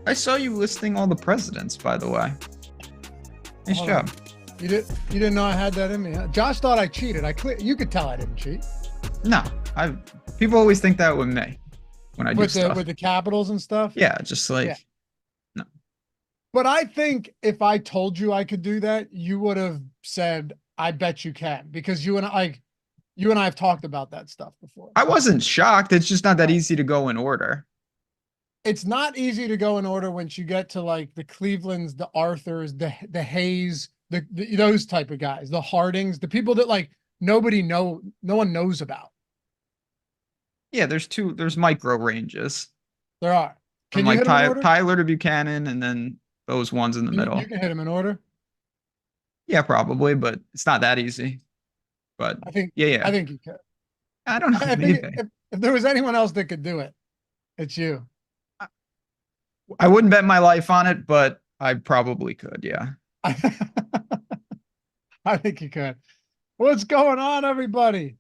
I saw you listing all the presidents, by the way. Nice Hold job. on. You didn't know I had that in me, huh? Josh thought I cheated. You could tell I didn't cheat No, I people always think that with me when I do stuff. with the capitals and stuff. Yeah, just like Yeah. no. But I think if I told you I could do that, you would have said, "I bet you can," because you and I have talked about that stuff before. I wasn't shocked. It's just not that easy to go in order. It's not easy to go in order once you get to like the Clevelands, the Arthurs, the Hayes, those type of guys, the Hardings, the people that like no one knows about. Yeah, there's micro ranges There are. from Can you like hit them in order? Tyler to Buchanan and then those ones in the You middle. can hit them in order. Yeah, probably, but it's not that easy. But I yeah. think you could. I don't know, I think maybe. if there was anyone else that could do it, it's you. I wouldn't bet my life on it, but I probably could, yeah. I think you could. What's going on, everybody?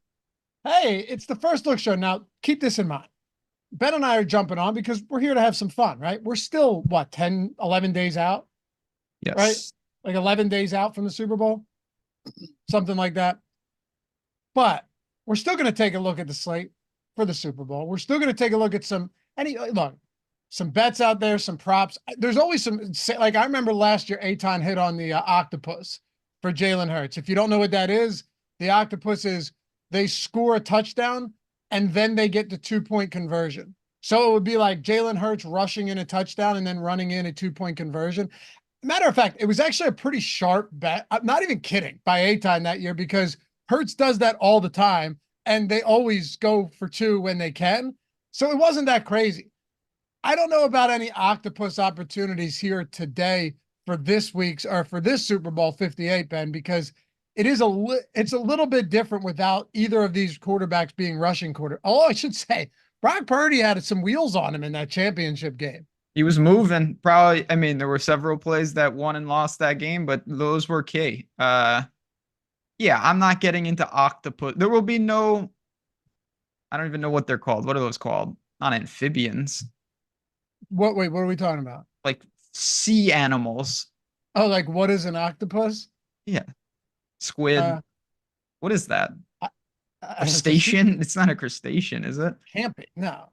Hey, it's the First Look Show. Now, keep this in mind. Ben and I are jumping on because we're here to have some fun, right? We're still, what, 10, 11 days out, Yes. right? Like 11 days out from the Super Bowl, something like that. But we're still going to take a look at the slate for the Super Bowl. We're still going to take a look at some bets out there, some props. There's always some, like I remember last year, Aton hit on the octopus for Jalen Hurts. If you don't know what that is, the octopus is they score a touchdown and then they get the 2-point conversion. So it would be like Jalen Hurts rushing in a touchdown and then running in a 2-point conversion. Matter of fact, it was actually a pretty sharp bet. I'm not even kidding by Aton that year because Hurts does that all the time and they always go for 2 when they can. So it wasn't that crazy. I don't know about any octopus opportunities here today for this week's or for this Super Bowl 58, Ben, because it's a little bit different without either of these quarterbacks being rushing quarter. Oh, I should say Brock Purdy had some wheels on him in that championship game. He was moving. Probably, I mean, there were several plays that won and lost that game, but those were key. Yeah, I'm not getting into octopus. There will be no, I don't even know what they're called. What are those called? Not amphibians. Wait, what are we talking about? Like sea animals. Oh, like what is an octopus? Yeah. Squid. Uh, What is that? Crustacean? Crustacean? It's not a crustacean, is it? Can't be. No.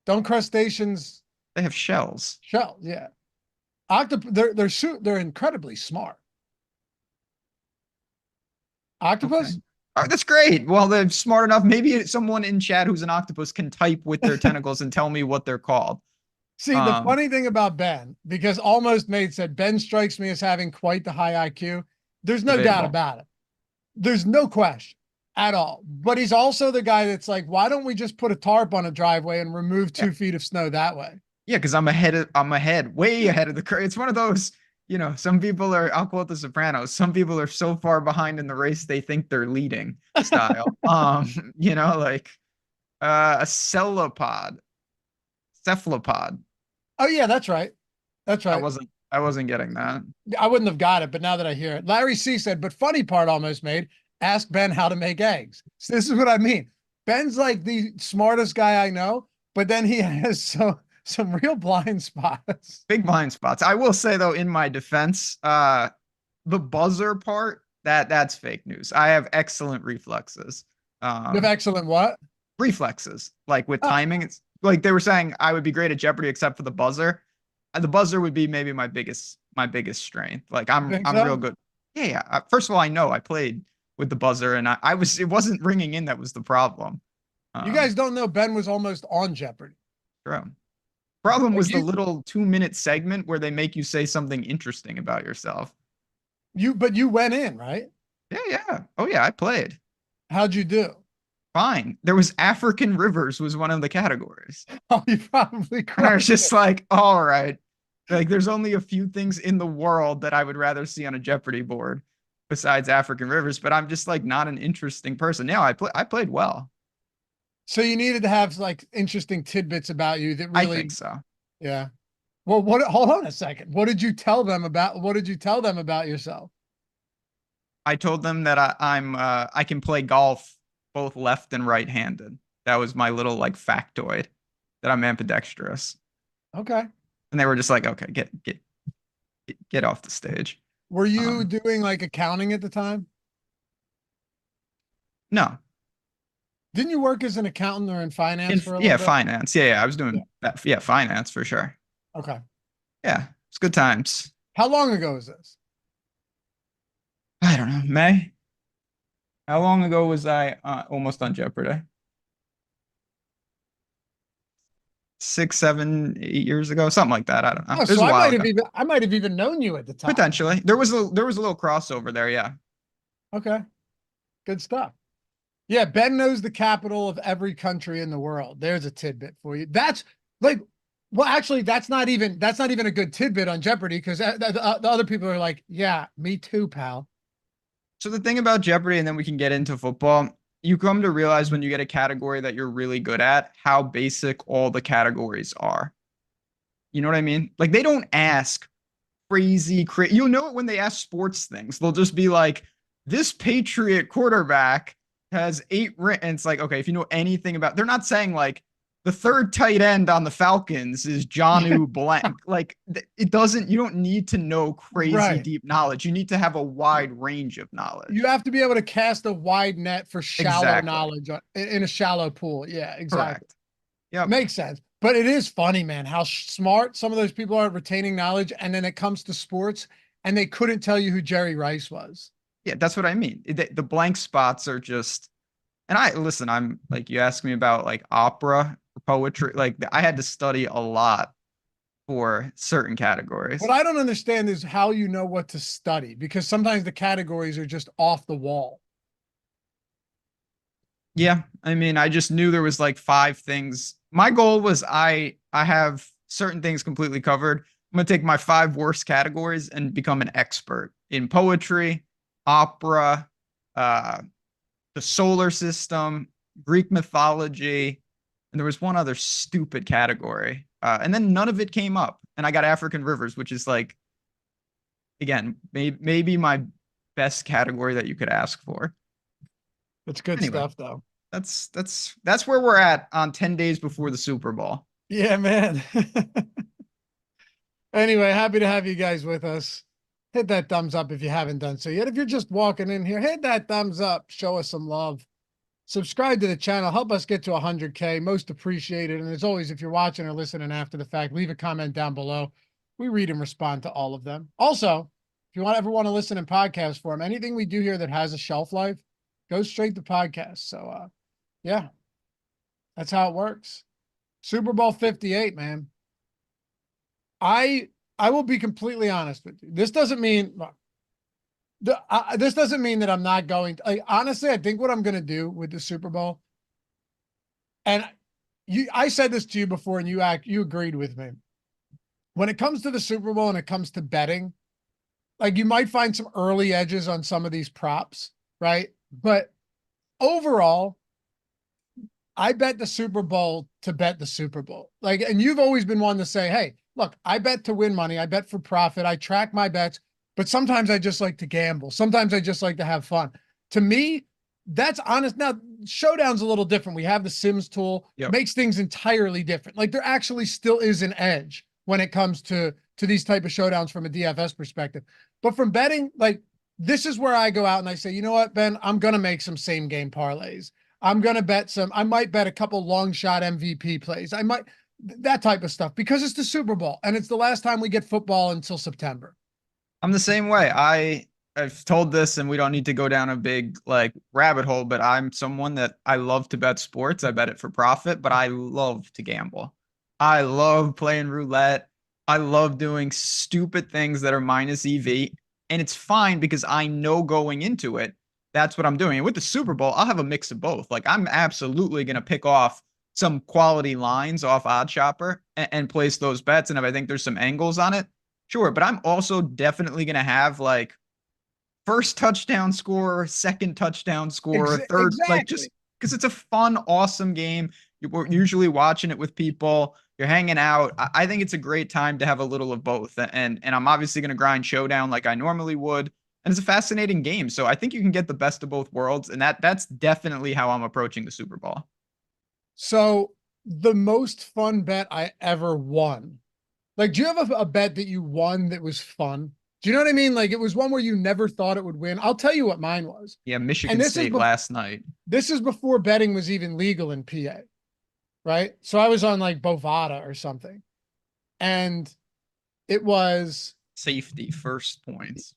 Don't crustaceans They have shells. shells? Yeah. They're incredibly smart. Okay. Octopus? Oh, that's great. Well, they're smart enough. Maybe someone in chat who's an octopus can type with their tentacles and tell me what they're called. See, the funny thing about Ben, because Almost Made said Ben strikes me as having quite the high IQ. There's no doubt about it. There's no question at all. But he's also the guy that's like, why don't we just put a tarp on a driveway and remove 2 feet of snow that way? Yeah, because I'm way ahead of the curve. It's one of those, some people are, I'll quote The Sopranos, some people are so far behind in the race they think they're leading style. Like a cephalopod. Oh yeah, that's right. That's right. I wasn't getting that. I wouldn't have got it, but now that I hear it. Larry C said, but funny part Almost Made, ask Ben how to make eggs. So this is what I mean. Ben's like the smartest guy I know, but then he has some real blind spots. Big blind spots. I will say though, in my defense, the buzzer part, that's fake news. I have excellent reflexes. You have excellent what? Reflexes. Like with timing, it's like they were saying I would be great at Jeopardy except for the buzzer. The buzzer would be maybe my biggest strength. Like I'm real good. Yeah. First of all, I know I played with the buzzer and it wasn't ringing in. That was the problem. You guys don't know Ben was almost on Jeopardy. True. Problem was the little 2-minute segment where they make you say something interesting about yourself. But you went in, right? Yeah. Oh yeah, I played. How'd you do? Fine. There was African rivers was one of the categories. Oh, you probably and I was just like, all right. Like there's only a few things in the world that I would rather see on a Jeopardy board besides African rivers, but I'm just like not an interesting person. Now I played well. So you needed to have like interesting tidbits about you that really. I think so. Yeah. Well, hold on a second. What did you tell them about yourself? I told them that I can play golf both left and right-handed. That was my little like factoid that I'm ambidextrous. Okay. And they were just like, okay, get off the stage. Were you doing like accounting at the time? No. Didn't you work as an accountant or in finance for a little Yeah, bit? finance. Yeah, I was doing that. Yeah, finance for sure. Okay. Yeah, it's good times. How long ago is this? I don't know, May. How long ago was I almost on Jeopardy? 6, 7, 8 years ago, something like that. I don't know. Oh, It was so a while ago. I might have even known you at the time. Potentially, there was a little crossover there. Yeah. Okay. Good stuff. Yeah, Ben knows the capital of every country in the world. There's a tidbit for you. That's like, well, actually, that's not even a good tidbit on Jeopardy because the other people are like, yeah, me too, pal. So the thing about Jeopardy, and then we can get into football, you come to realize when you get a category that you're really good at, how basic all the categories are. You know what I mean? Like they don't ask crazy. You'll know it when they ask sports things. They'll just be like, this Patriot quarterback has 8 and it's like, okay, if you know anything about, they're not saying like the third tight end on the Falcons is Jonnu Blank. Like it doesn't, you don't need to know crazy deep knowledge. You need to have a wide range of knowledge. You have to be able to cast a wide net for shallow knowledge in a shallow pool. Yeah, exactly. Yeah, makes sense. But it is funny, man, how smart some of those people are at retaining knowledge. And then it comes to sports and they couldn't tell you who Jerry Rice was. Yeah, that's what I mean. The blank spots are just, and I'm like, you ask me about like opera or poetry, like I had to study a lot for certain categories. What I don't understand is how you know what to study because sometimes the categories are just off the wall. Yeah, I mean, I just knew there was like 5 things. My goal was I have certain things completely covered. I'm gonna take my 5 worst categories and become an expert in poetry, opera, the solar system, Greek mythology, and there was one other stupid category. And then none of it came up. And I got African rivers, which is like, again, maybe my best category that you could ask for. It's good stuff, though. That's where we're at on 10 days before the Super Bowl. Yeah, man. Anyway, happy to have you guys with us. Hit that thumbs up if you haven't done so yet. If you're just walking in here, hit that thumbs up. Show us some love. Subscribe to the channel. Help us get to 100K. Most appreciated. And as always, if you're watching or listening after the fact, leave a comment down below. We read and respond to all of them. Also, if you ever want to listen in podcast form, anything we do here that has a shelf life goes straight to podcast. So, yeah, that's how it works. Super Bowl 58, man. I will be completely honest with you. This doesn't mean this doesn't mean that I'm not going to, like, honestly, I think what I'm going to do with the Super Bowl, and I said this to you before and you agreed with me. When it comes to the Super Bowl and it comes to betting, like you might find some early edges on some of these props, right? But overall, I bet the Super Bowl to bet the Super Bowl. Like, and you've always been one to say, hey, look, I bet to win money. I bet for profit. I track my bets, but sometimes I just like to gamble. Sometimes I just like to have fun. To me, that's honest. Now, Showdown's a little different. We have the Sims tool. Yep. Makes things entirely different. Like there actually still is an edge when it comes to these type of showdowns from a DFS perspective. But from betting, like this is where I go out and I say, you know what, Ben, I'm going to make some same game parlays. I'm going to bet I might bet a couple long shot MVP plays. I might, that type of stuff because it's the Super Bowl and it's the last time we get football until September. I'm the same way. I've told this and we don't need to go down a big like rabbit hole, but I'm someone that I love to bet sports. I bet it for profit, but I love to gamble. I love playing roulette. I love doing stupid things that are minus EV. And it's fine because I know going into it, that's what I'm doing. And with the Super Bowl, I'll have a mix of both. Like I'm absolutely going to pick off some quality lines off OddsShopper and place those bets. And if I think there's some angles on it, sure. But I'm also definitely going to have like first touchdown score, second touchdown score, third, like just because it's a fun, awesome game. You're usually watching it with people. You're hanging out. I think it's a great time to have a little of both. And I'm obviously going to grind Showdown like I normally would. And it's a fascinating game. So I think you can get the best of both worlds. And that's definitely how I'm approaching the Super Bowl. So the most fun bet I ever won, Like, do you have a bet that you won that was fun? Do you know what I mean? Like, it was one where you never thought it would win. I'll tell you what mine was. Yeah, And Michigan State last night. this is before betting was even legal in PA, right? So I was on like Bovada or something. And it was Safety first points.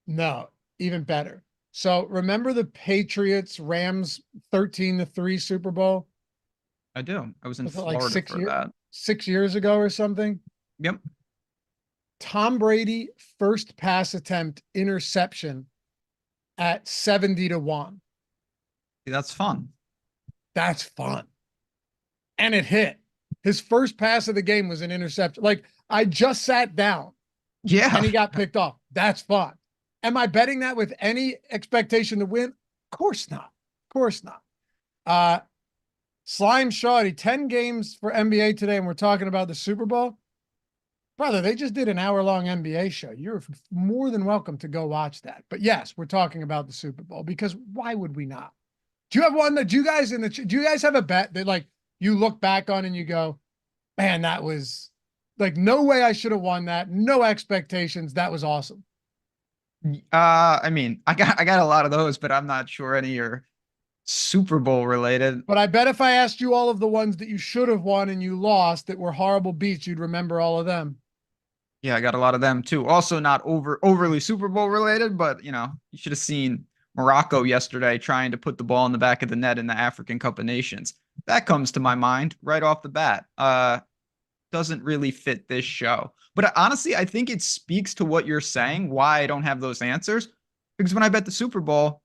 no, even better. So remember the Patriots Rams 13-3 Super Bowl? I do. I was in Was it Florida like for that. 6 years ago or something? Yep. Tom Brady first pass attempt interception at 70-1. That's fun. That's fun. And it hit. His first pass of the game was an interception. Like, I just sat down. Yeah. And he got picked off. That's fun. Am I betting that with any expectation to win? Of course not. Of course not. Slime Shawty, 10 games for NBA today, and we're talking about the Super Bowl. Brother, they just did an hour-long NBA show. You're more than welcome to go watch that. But yes, we're talking about the Super Bowl because why would we not? Do you have one that do you guys have a bet that like you look back on and you go, man, that was like no way I should have won that. No expectations. That was awesome. I mean, I got a lot of those, but I'm not sure any are Super Bowl related. But I bet if I asked you all of the ones that you should have won and you lost that were horrible beats, you'd remember all of them. Yeah, I got a lot of them too. Also not overly Super Bowl related, but you should have seen Morocco yesterday trying to put the ball in the back of the net in the African Cup of Nations. That comes to my mind right off the bat. Doesn't really fit this show. But honestly, I think it speaks to what you're saying, why I don't have those answers. Because when I bet the Super Bowl,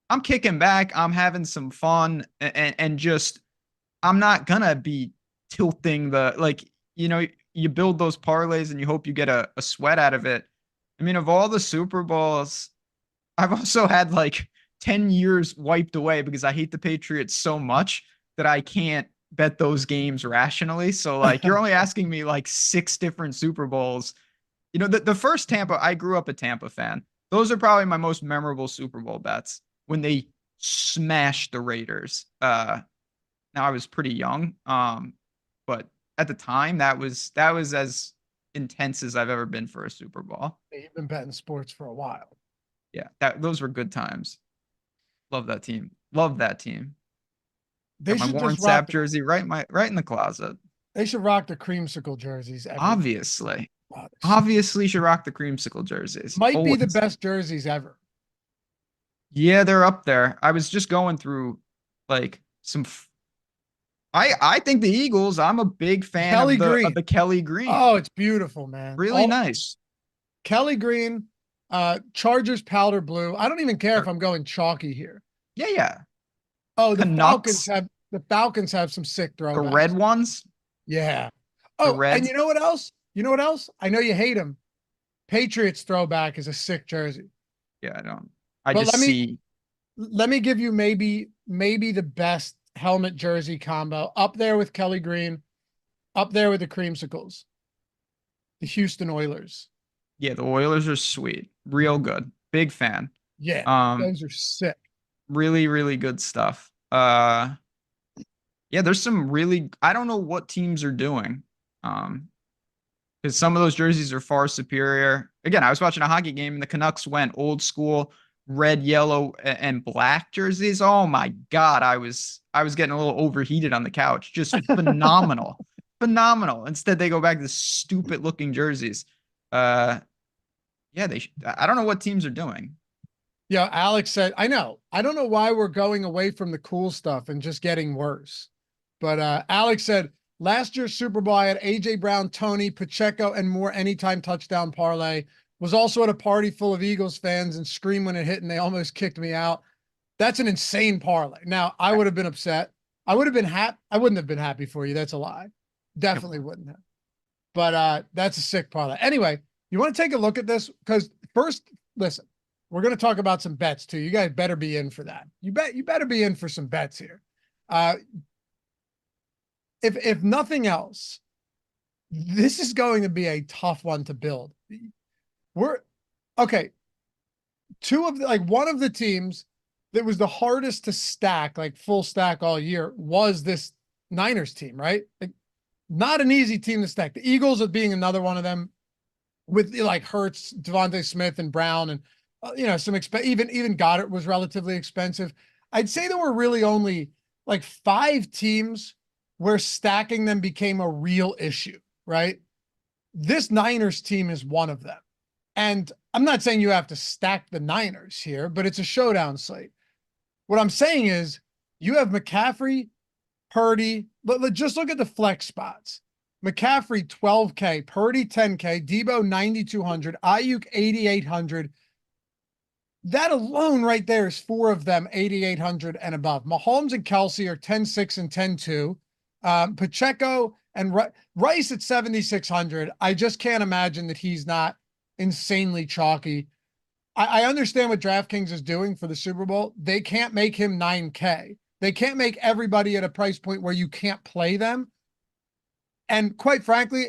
I'm kicking back, I'm having some fun, and just I'm not gonna be tilting you build those parlays and you hope you get a sweat out of it. I mean, of all the Super Bowls, I've also had like 10 years wiped away because I hate the Patriots so much that I can't bet those games rationally. So like you're only asking me like 6 different Super Bowls. The first Tampa, I grew up a Tampa fan. Those are probably my most memorable Super Bowl bets when they smashed the Raiders. Now I was pretty young. But at the time that was as intense as I've ever been for a Super Bowl. You've been betting sports for a while. Yeah, those were good times. Love that team. Love that team. They Got my should Warren just rock Sapp jersey right in the closet. They should rock the creamsicle jerseys. Obviously. Wow, Obviously should rock the creamsicle jerseys. might be the best jerseys ever. Yeah, they're up there. I was just going through like some I think the Eagles, I'm a big fan of the Kelly Green. Oh, it's beautiful, man. Really nice. Kelly Green, Chargers powder blue. I don't even care if I'm going chalky here. Yeah. Oh, the Falcons have some sick throwbacks. The red ones? Yeah. Oh, and you know what else? I know you hate them. Patriots throwback is a sick jersey. Yeah, I don't. Let me give you maybe the best helmet jersey combo up there with Kelly Green, up there with the creamsicles. The Houston Oilers. Yeah, the Oilers are sweet. Real good. Big fan. Yeah, those are sick. Really, really good stuff. Yeah, there's some I don't know what teams are doing. Because some of those jerseys are far superior. Again, I was watching a hockey game and the Canucks went old school red, yellow, and black jerseys. Oh my God. I was getting a little overheated on the couch. Just phenomenal. Phenomenal. Instead, they go back to the stupid looking jerseys. Yeah, I don't know what teams are doing. Yeah, Alex said, I know. I don't know why we're going away from the cool stuff and just getting worse. But Alex said, last year's Super Bowl, I had A.J. Brown, Tony, Pacheco, and more anytime touchdown parlay. Was also at a party full of Eagles fans and screamed when it hit and they almost kicked me out. That's an insane parlay. Now, I would have been upset. I would have been happy. I wouldn't have been happy for you. That's a lie. Definitely wouldn't have. But that's a sick parlay. Anyway, you want to take a look at this? Because first, listen, we're going to talk about some bets too. You guys better be in for that. You better be in for some bets here. If nothing else, this is going to be a tough one to build. One of the teams that was the hardest to stack, like full stack all year, was this Niners team, right? Like, not an easy team to stack. The Eagles of being another one of them with like Hurts, Devontae Smith, and Brown, and some even Goddard was relatively expensive. I'd say there were really only like 5 teams where stacking them became a real issue, right? This Niners team is one of them. And I'm not saying you have to stack the Niners here, but it's a showdown slate. What I'm saying is you have McCaffrey, Purdy, but just look at the flex spots. McCaffrey, 12K, Purdy, 10K, Debo, 9,200, Ayuk, 8,800. That alone right there is 4 of them, 8,800 and above. Mahomes and Kelsey are 10-6 and 10-2. Pacheco and Rice at 7,600. I just can't imagine that he's not insanely chalky. I understand what DraftKings is doing for the Super Bowl. They can't make him 9K. They can't make everybody at a price point where you can't play them. And quite frankly,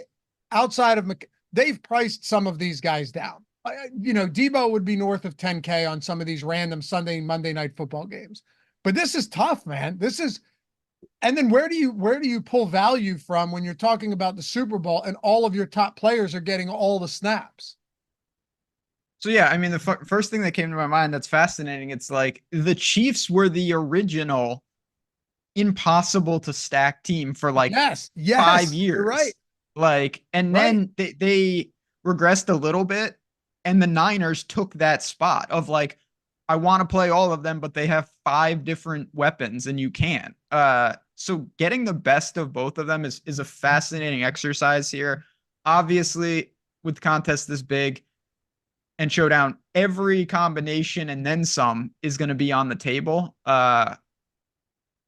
outside of they've priced some of these guys down. Debo would be north of 10K on some of these random Sunday, Monday night football games. But this is tough, man. And then where do you pull value from when you're talking about the Super Bowl and all of your top players are getting all the snaps? So yeah, I mean, the first thing that came to my mind that's fascinating, it's like the Chiefs were the original impossible to stack team for like 5 years. Right. Like, and then they regressed a little bit, and the Niners took that spot of like, I want to play all of them, but they have 5 different weapons and you can't. So getting the best of both of them is a fascinating exercise here. Obviously, with contests this big and Showdown, every combination and then some is going to be on the table. But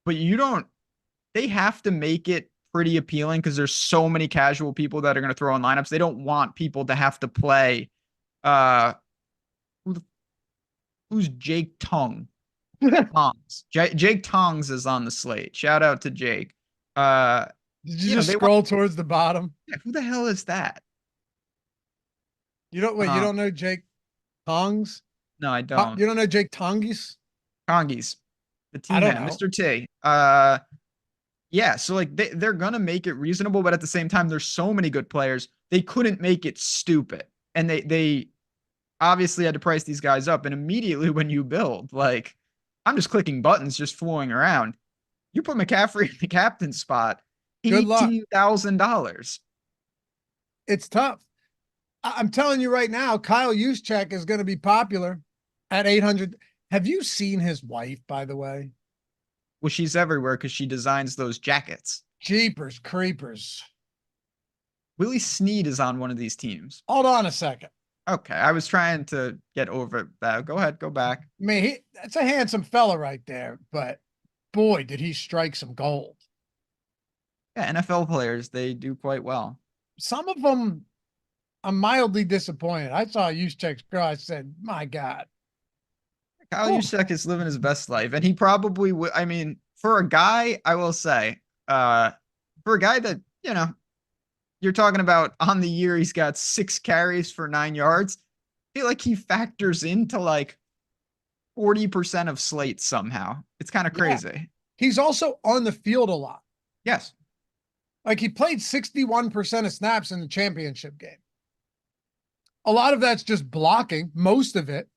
they have to make it pretty appealing because there's so many casual people that are going to throw in lineups. They don't want people to have to play. Who's Jake Tongs? Jake Tongs is on the slate. Shout out to Jake. Did you just scroll towards the bottom? Yeah, who the hell is that? You don't know Jake Tongs? No, I don't. You don't know Jake Tongies? Tongies. The team man, Mr. T. Yeah, so like they're gonna make it reasonable, but at the same time, there's so many good players. They couldn't make it stupid. And they obviously had to price these guys up. And immediately when you build, like, I'm just clicking buttons, just fooling around. You put McCaffrey in the captain spot, $18,000. It's tough. I'm telling you right now, Kyle Juszczyk is going to be popular at 800. Have you seen his wife, by the way? Well, she's everywhere because she designs those jackets. Jeepers creepers. Willie Snead is on one of these teams. Hold on a second. Okay, I was trying to get over that. Go ahead, go back. I mean, that's a handsome fella right there, but boy, did he strike some gold. Yeah, NFL players, they do quite well. Some of them, I'm mildly disappointed. I saw Juszczyk's girl. I said, my God. Kyle Juszczyk is living his best life, and he probably would. I mean, for a guy, I will say, for a guy that, you're talking about on the year, he's got 6 carries for 9 yards. I feel like he factors into like 40% of slates somehow. It's kind of crazy. Yeah. He's also on the field a lot. Yes. Like he played 61% of snaps in the championship game. A lot of that's just blocking, most of it,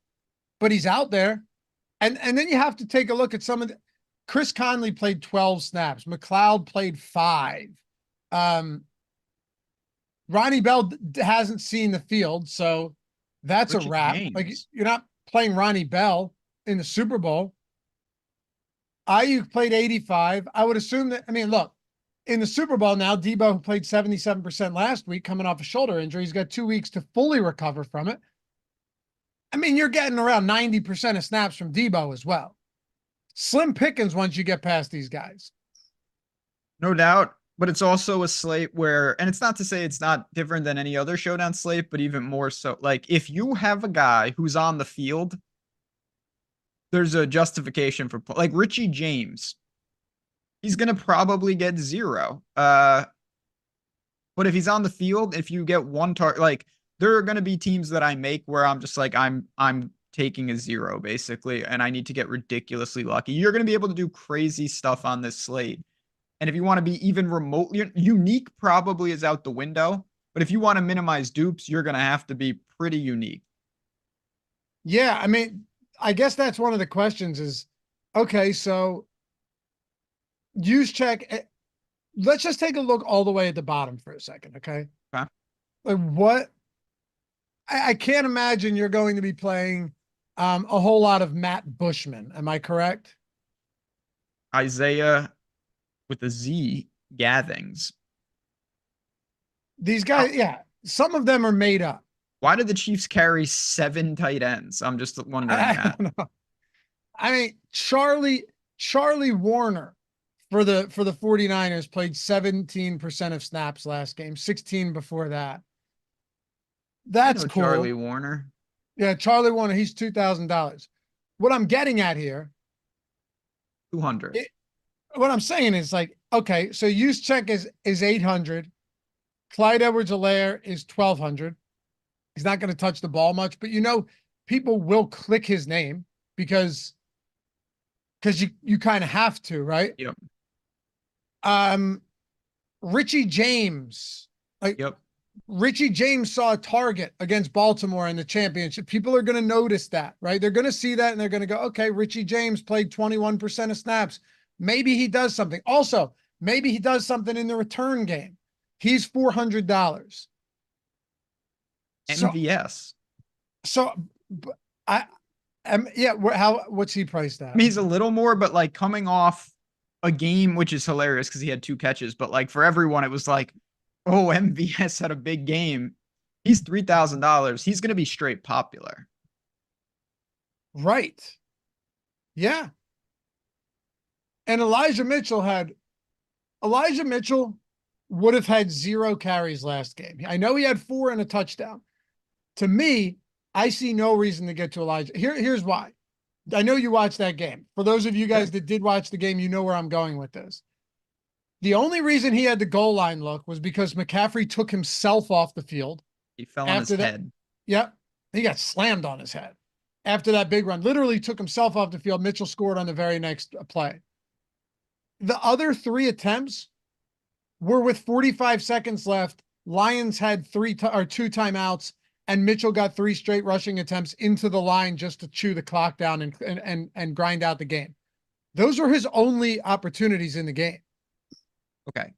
but he's out there. And then you have to take a look at some of the, Chris Conley played 12 snaps. McLeod played 5. Ronnie Bell hasn't seen the field, so that's a wrap. Like you're not playing Ronnie Bell in the Super Bowl. Ayuk played 85. I would assume that, look, in the Super Bowl now, Debo, who played 77% last week, coming off a shoulder injury, he's got 2 weeks to fully recover from it. You're getting around 90% of snaps from Debo as well. Slim pickings once you get past these guys. No doubt. But it's also a slate where, and it's not to say it's not different than any other Showdown slate, but even more so. Like, if you have a guy who's on the field, there's a justification for, like, Richie James. He's going to probably get 0. But if he's on the field, if you get one target, like, there are going to be teams that I make where I'm just like, I'm taking a 0, basically, and I need to get ridiculously lucky. You're going to be able to do crazy stuff on this slate And if you want to be even remotely unique, probably is out the window. But if you want to minimize dupes, you're going to have to be pretty unique. Yeah, I mean, I guess that's one of the questions is, okay, so use check. Let's just take a look all the way at the bottom for a second, okay? Okay. Like what? I can't imagine you're going to be playing a whole lot of Matt Bushman. Am I correct? Isaiah with a Z, Gathings. These guys, yeah, some of them are made up. Why did the Chiefs carry 7 tight ends? I'm just wondering that. Don't know. I mean, Charlie Warner for the 49ers played 17% of snaps last game, 16 before that. That's cool. Charlie Warner. Yeah, Charlie Warner, he's $2,000. What I'm getting at here, 200. What I'm saying is like, okay, so use check is 800. Clyde Edwards-Helaire is 1,200. He's not going to touch the ball much, but people will click his name because you kind of have to, right? Yep. Richie James, yep. Richie James saw a target against Baltimore in the championship. People are going to notice that, right? They're going to see that and they're going to go, okay, Richie James played 21% of snaps. Maybe he does something. Also, maybe he does something in the return game. He's $400. MVS. What's he priced at? I mean, he's a little more, but like coming off a game, which is hilarious because he had 2 catches, but like for everyone, it was like, oh, MVS had a big game. He's $3,000. He's going to be straight popular. Right. Yeah. And Elijah Mitchell would have had 0 carries last game. I know he had 4 and a touchdown. To me, I see no reason to get to Elijah. Here's why. I know you watched that game. For those of you guys that did watch the game, you know where I'm going with this. The only reason he had the goal line look was because McCaffrey took himself off the field. He fell on his head. Yep. He got slammed on his head after that big run. Literally took himself off the field. Mitchell scored on the very next play. The other 3 attempts were with 45 seconds left. Lions had 2 timeouts, and Mitchell got 3 straight rushing attempts into the line just to chew the clock down and grind out the game. Those were his only opportunities in the game. Okay.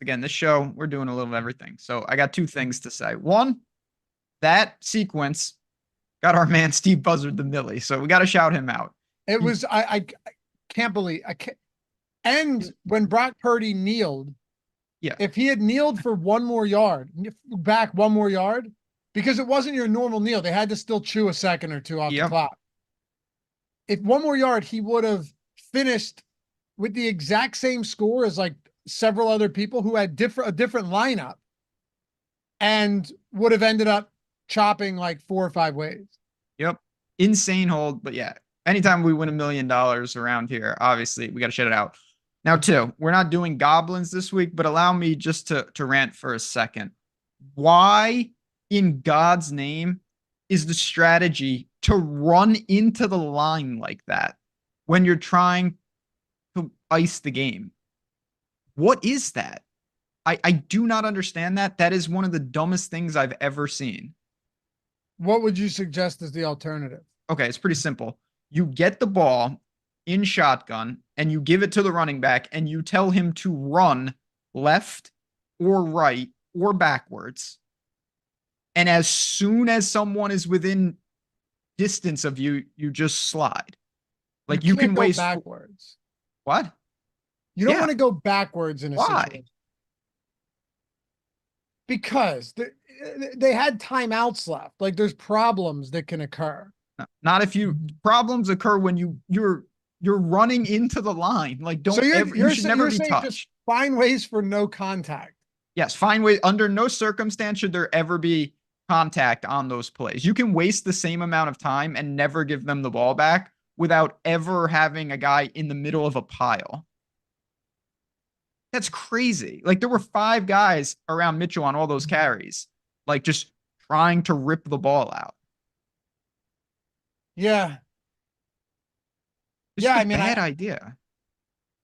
Again, this show, we're doing a little of everything. So I got 2 things to say. One, that sequence got our man Steve Buzzard the Millie. So we got to shout him out. It was, I can't believe, and when Brock Purdy kneeled, yeah, if he had kneeled for 1 more yard, back 1 more yard, because it wasn't your normal kneel, they had to still chew a second or 2 off the clock. If 1 more yard, he would have finished with the exact same score as like several other people who had a different lineup and would have ended up chopping like 4 or 5 ways. Yep. Insane hold. But yeah, anytime we win $1 million around here, obviously we got to shut it out. Now, 2, we're not doing goblins this week, but allow me just to rant for a second. Why in God's name is the strategy to run into the line like that when you're trying to ice the game? What is that? I do not understand that. That is one of the dumbest things I've ever seen. What would you suggest as the alternative? Okay, it's pretty simple. You get the ball in shotgun and you give it to the running back and you tell him to run left or right or backwards. And as soon as someone is within distance of you, you just slide. Like you can waste backwards. What? You don't want to go backwards in a situation. Because they had timeouts left. Like there's problems that can occur. Not if problems occur when you're running into the line. Like you should never be touched. Just find ways for no contact. Yes, find ways. Under no circumstance should there ever be contact on those plays. You can waste the same amount of time and never give them the ball back without ever having a guy in the middle of a pile. That's crazy. Like there were 5 guys around Mitchell on all those carries, like just trying to rip the ball out. Yeah. It's a bad idea.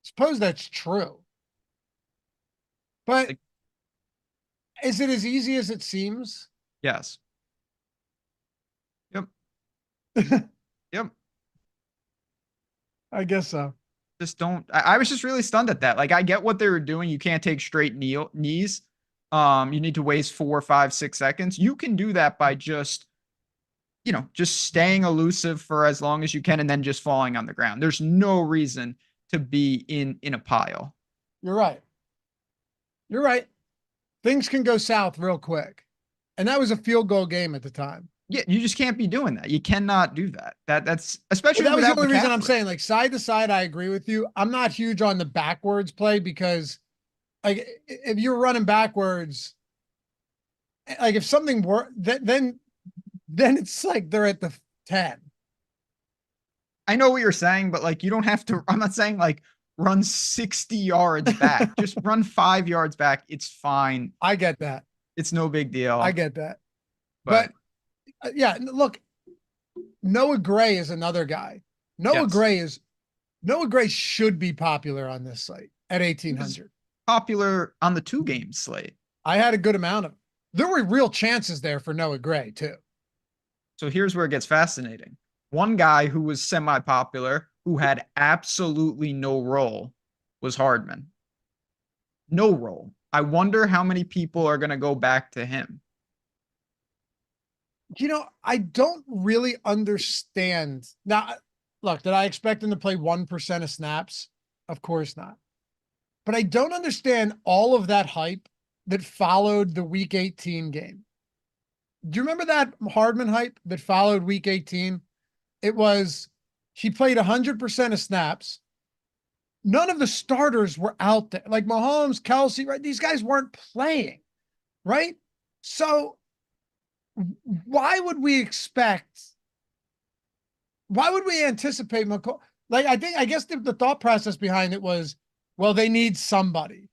Suppose that's true. But is it as easy as it seems? Yes. Yep. Yep. I guess so. Just don't. I was just really stunned at that. Like, I get what they were doing. You can't take straight knees. You need to waste 4, 5, 6 seconds. You can do that by just, just staying elusive for as long as you can and then just falling on the ground. There's no reason to be in a pile. You're right. You're right. Things can go south real quick. And that was a field goal game at the time. Yeah, you just can't be doing that. You cannot do that. That's especially that was the only reason I'm saying, like, side to side, I agree with you. I'm not huge on the backwards play because, like, if you're running backwards, like, if something were then it's like they're at the 10. I know what you're saying, but like, you don't have to. I'm not saying like run 60 yards back. Just run 5 yards back. It's fine. I get that. It's no big deal. I get that. But yeah, look, Noah Gray is another guy. Noah Gray should be popular on this slate at 1,800. Popular on the 2-game slate. I had a good amount of them. There were real chances there for Noah Gray too. So here's where it gets fascinating. One guy who was semi-popular, who had absolutely no role, was Hardman. No role. I wonder how many people are going to go back to him. I don't really understand. Now, look, did I expect him to play 1% of snaps? Of course not. But I don't understand all of that hype that followed the Week 18 game. Do you remember that Hardman hype that followed Week 18? It was, he played 100% of snaps. None of the starters were out there. Like Mahomes, Kelsey, right? These guys weren't playing, right? So why would we anticipate McCall? Like, I guess the thought process behind it was, well, they need somebody.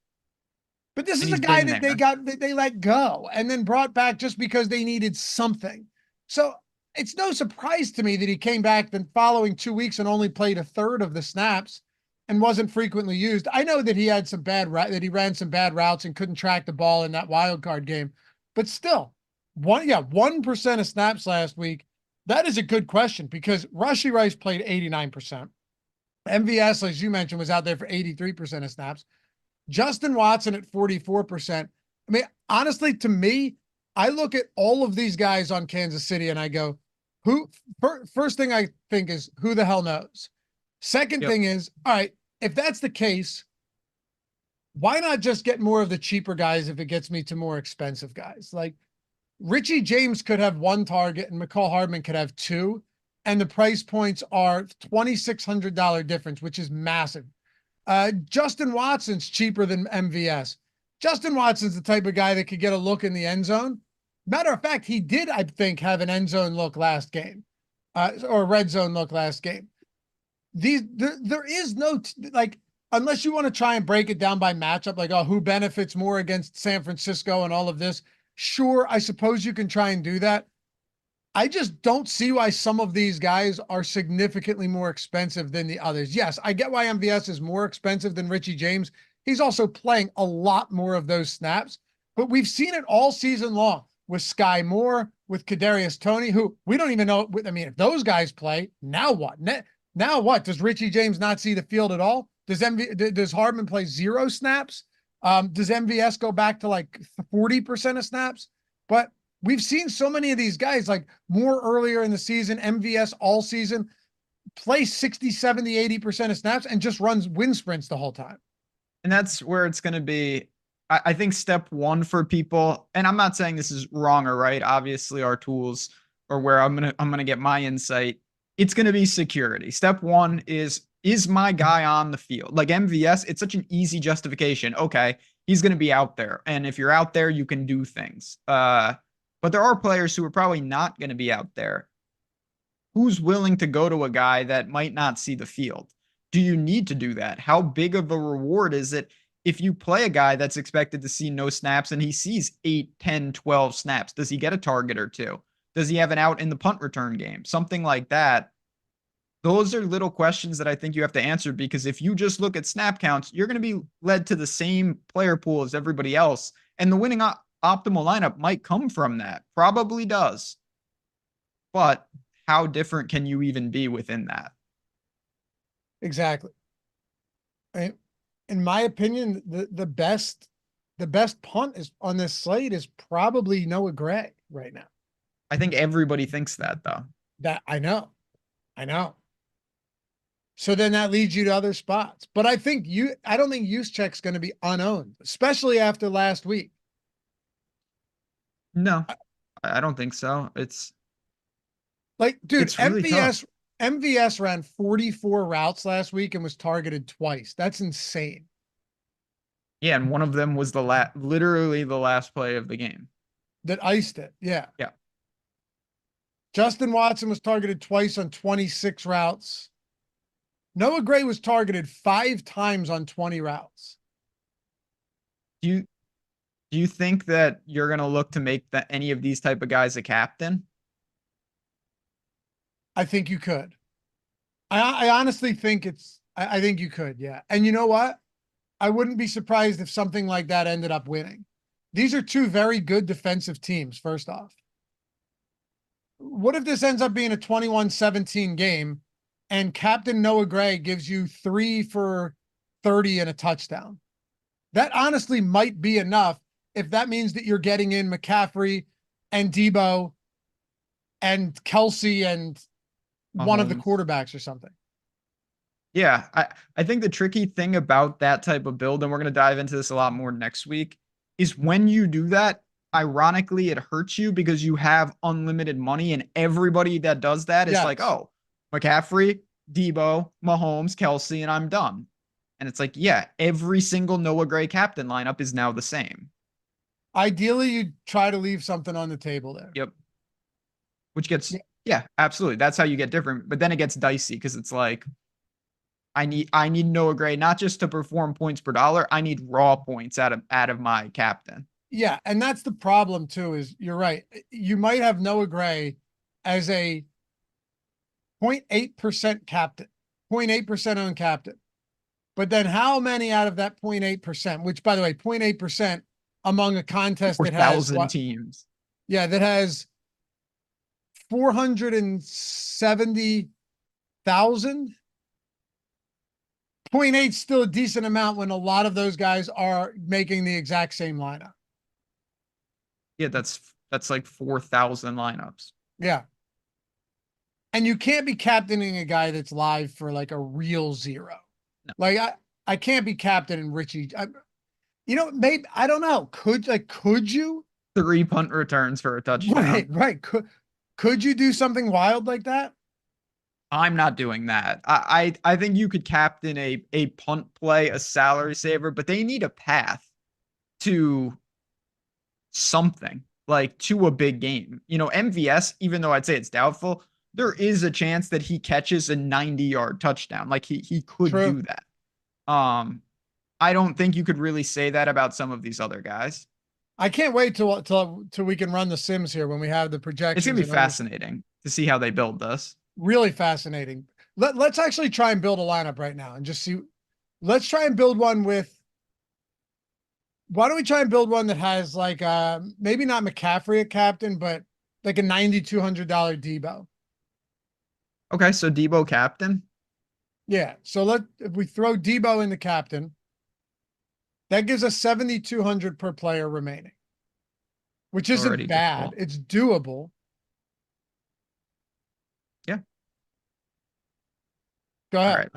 But this is a guy that they let go and then brought back just because they needed something. So it's no surprise to me that he came back the following 2 weeks and only played a third of the snaps and wasn't frequently used. I know that he had that he ran some bad routes and couldn't track the ball in that wild card game, but still 1% of snaps last week. That is a good question because Rashee Rice played 89%. MVS, as you mentioned, was out there for 83% of snaps. Justin Watson at 44%. I mean, honestly, to me, I look at all of these guys on Kansas City and I go, first thing I think is, who the hell knows? Second thing is, all right, if that's the case, why not just get more of the cheaper guys if it gets me to more expensive guys? Like Richie James could have 1 target and McCall Hardman could have 2. And the price points are $2,600 difference, which is massive. Justin Watson's cheaper than MVS. Justin Watson's the type of guy that could get a look in the end zone. Matter of fact, he did, I think, have an end zone look last game, or a red zone look last game. There is no, like, unless you want to try and break it down by matchup, like, oh, who benefits more against San Francisco and all of this. Sure, I suppose you can try and do that. I just don't see why some of these guys are significantly more expensive than the others. Yes, I get why MVS is more expensive than Richie James. He's also playing a lot more of those snaps, but we've seen it all season long with Sky Moore, with Kadarius Toney, who we don't even know. I mean, if those guys play, now what? Now what? Does Richie James not see the field at all? Does Hardman play 0 snaps? Does MVS go back to like 40% of snaps? But we've seen so many of these guys, like Moore earlier in the season, MVS all season, play 60, 70, 80% of snaps and just runs wind sprints the whole time. And that's where it's going to be. I think step one for people, and I'm not saying this is wrong or right. Obviously, our tools are where I'm gonna get my insight. It's going to be security. Step one is my guy on the field? Like MVS, it's such an easy justification. Okay, he's going to be out there, and if you're out there, you can do things. But there are players who are probably not going to be out there. Who's willing to go to a guy that might not see the field? Do you need to do that? How big of a reward is it if you play a guy that's expected to see no snaps and he sees 8, 10, 12 snaps? Does he get a target or 2? Does he have an out in the punt return game? Something like that. those are little questions that I think you have to answer, because if you just look at snap counts, you're going to be led to the same player pool as everybody else. And the winning optimal lineup might come from that. Probably does. But how different can you even be within that? Exactly. In my opinion, the best punt is on this slate is probably Noah Gray right now. I think everybody thinks that, though. That I know. So then that leads you to other spots. But I don't think Juszczyk's going to be unowned, especially after last week. No, I don't think so. It's like, dude, it's really tough. MVS ran 44 routes last week and was targeted twice. That's insane. Yeah, and one of them was literally the last play of the game that iced it. Yeah. Yeah. Justin Watson was targeted twice on 26 routes. Noah Gray was targeted 5 times on 20 routes. Do you think that you're going to look to make any of these type of guys a captain? I think you could. I honestly think I think you could. Yeah. And you know what? I wouldn't be surprised if something like that ended up winning. These are two very good defensive teams, first off. What if this ends up being a 21-17 game and Captain Noah Gray gives you 3 for 30 and a touchdown? That honestly might be enough if that means that you're getting in McCaffrey and Debo and Kelsey and one of the quarterbacks or something. Yeah, I think the tricky thing about that type of build, and we're going to dive into this a lot more next week, is when you do that, ironically, it hurts you because you have unlimited money, and everybody that does that is like, oh, McCaffrey, Debo, Mahomes, Kelsey, and I'm done. And it's like, yeah, every single Noah Gray captain lineup is now the same. Ideally, you try to leave something on the table there. Yep. Which gets, yeah, absolutely. That's how you get different. But then it gets dicey because it's like, I need Noah Gray not just to perform points per dollar. I need raw points out of my captain. Yeah, and that's the problem too. Is you're right. You might have Noah Gray as a 0.8% captain, 0.8% owned captain, but then how many out of that 0.8%? Which, by the way, 0.8% among a contest that has 4,000 teams. Yeah, that has 470,000. 0.8 is still a decent amount when a lot of those guys are making the exact same lineup. Yeah, that's like 4,000 lineups. Yeah. And you can't be captaining a guy that's live for like a real zero. No. Like I can't be captaining Richie. Maybe, I don't know. Could you? 3 punt returns for a touchdown. Right. Could you do something wild like that? I'm not doing that. I think you could captain a punt play, a salary saver, but they need a path to something, like to a big game. MVS, even though I'd say it's doubtful, there is a chance that he catches a 90-yard touchdown. Like he could do that. I don't think you could really say that about some of these other guys. I can't wait till we can run the Sims here when we have the projections. It's gonna be fascinating to see how they build this. Really fascinating. Let's actually try and build a lineup right now and just see. Let's try and build one with. Why don't we try and build one that has like maybe not McCaffrey a captain, but like a $9,200 Debo. Okay, so Debo captain. Yeah, so if we throw Debo in the captain, that gives us 7,200 per player remaining, which isn't already bad. It's doable. Yeah. Go ahead.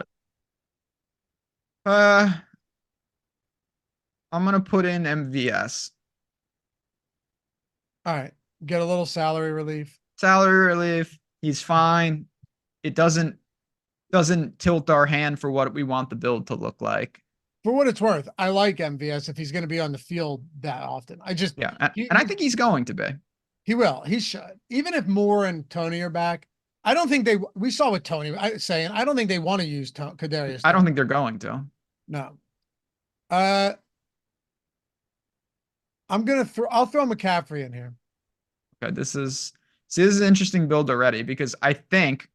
All right. I'm gonna put in MVS. All right. Get a little salary relief. He's fine. It doesn't tilt our hand for what we want the build to look like. For what it's worth, I like MVS if he's going to be on the field that often. And I think he's going to be. He will. He should. Even if Moore and Tony are back, I don't think we saw what Tony saying. I don't think they want to use Kadarius. I don't think they're going to. No. I'll throw McCaffrey in here. Okay, this is an interesting build already because I think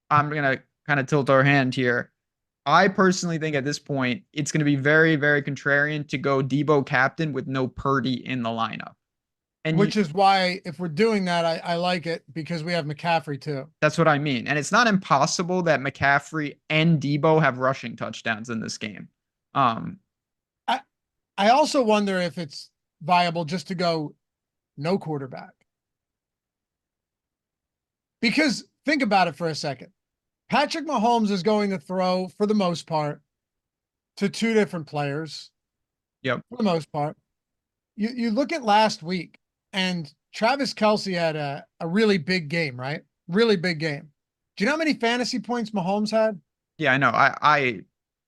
I'm gonna kind of tilt our hand here. I personally think at this point, it's going to be very, very contrarian to go Debo captain with no Purdy in the lineup. And which is why if we're doing that, I like it because we have McCaffrey too. That's what I mean. And it's not impossible that McCaffrey and Debo have rushing touchdowns in this game. I also wonder if it's viable just to go no quarterback. Because think about it for a second. Patrick Mahomes is going to throw, for the most part, to two different players. Yep. For the most part. You look at last week, and Travis Kelce had a really big game, right? Really big game. Do you know how many fantasy points Mahomes had? Yeah, I know.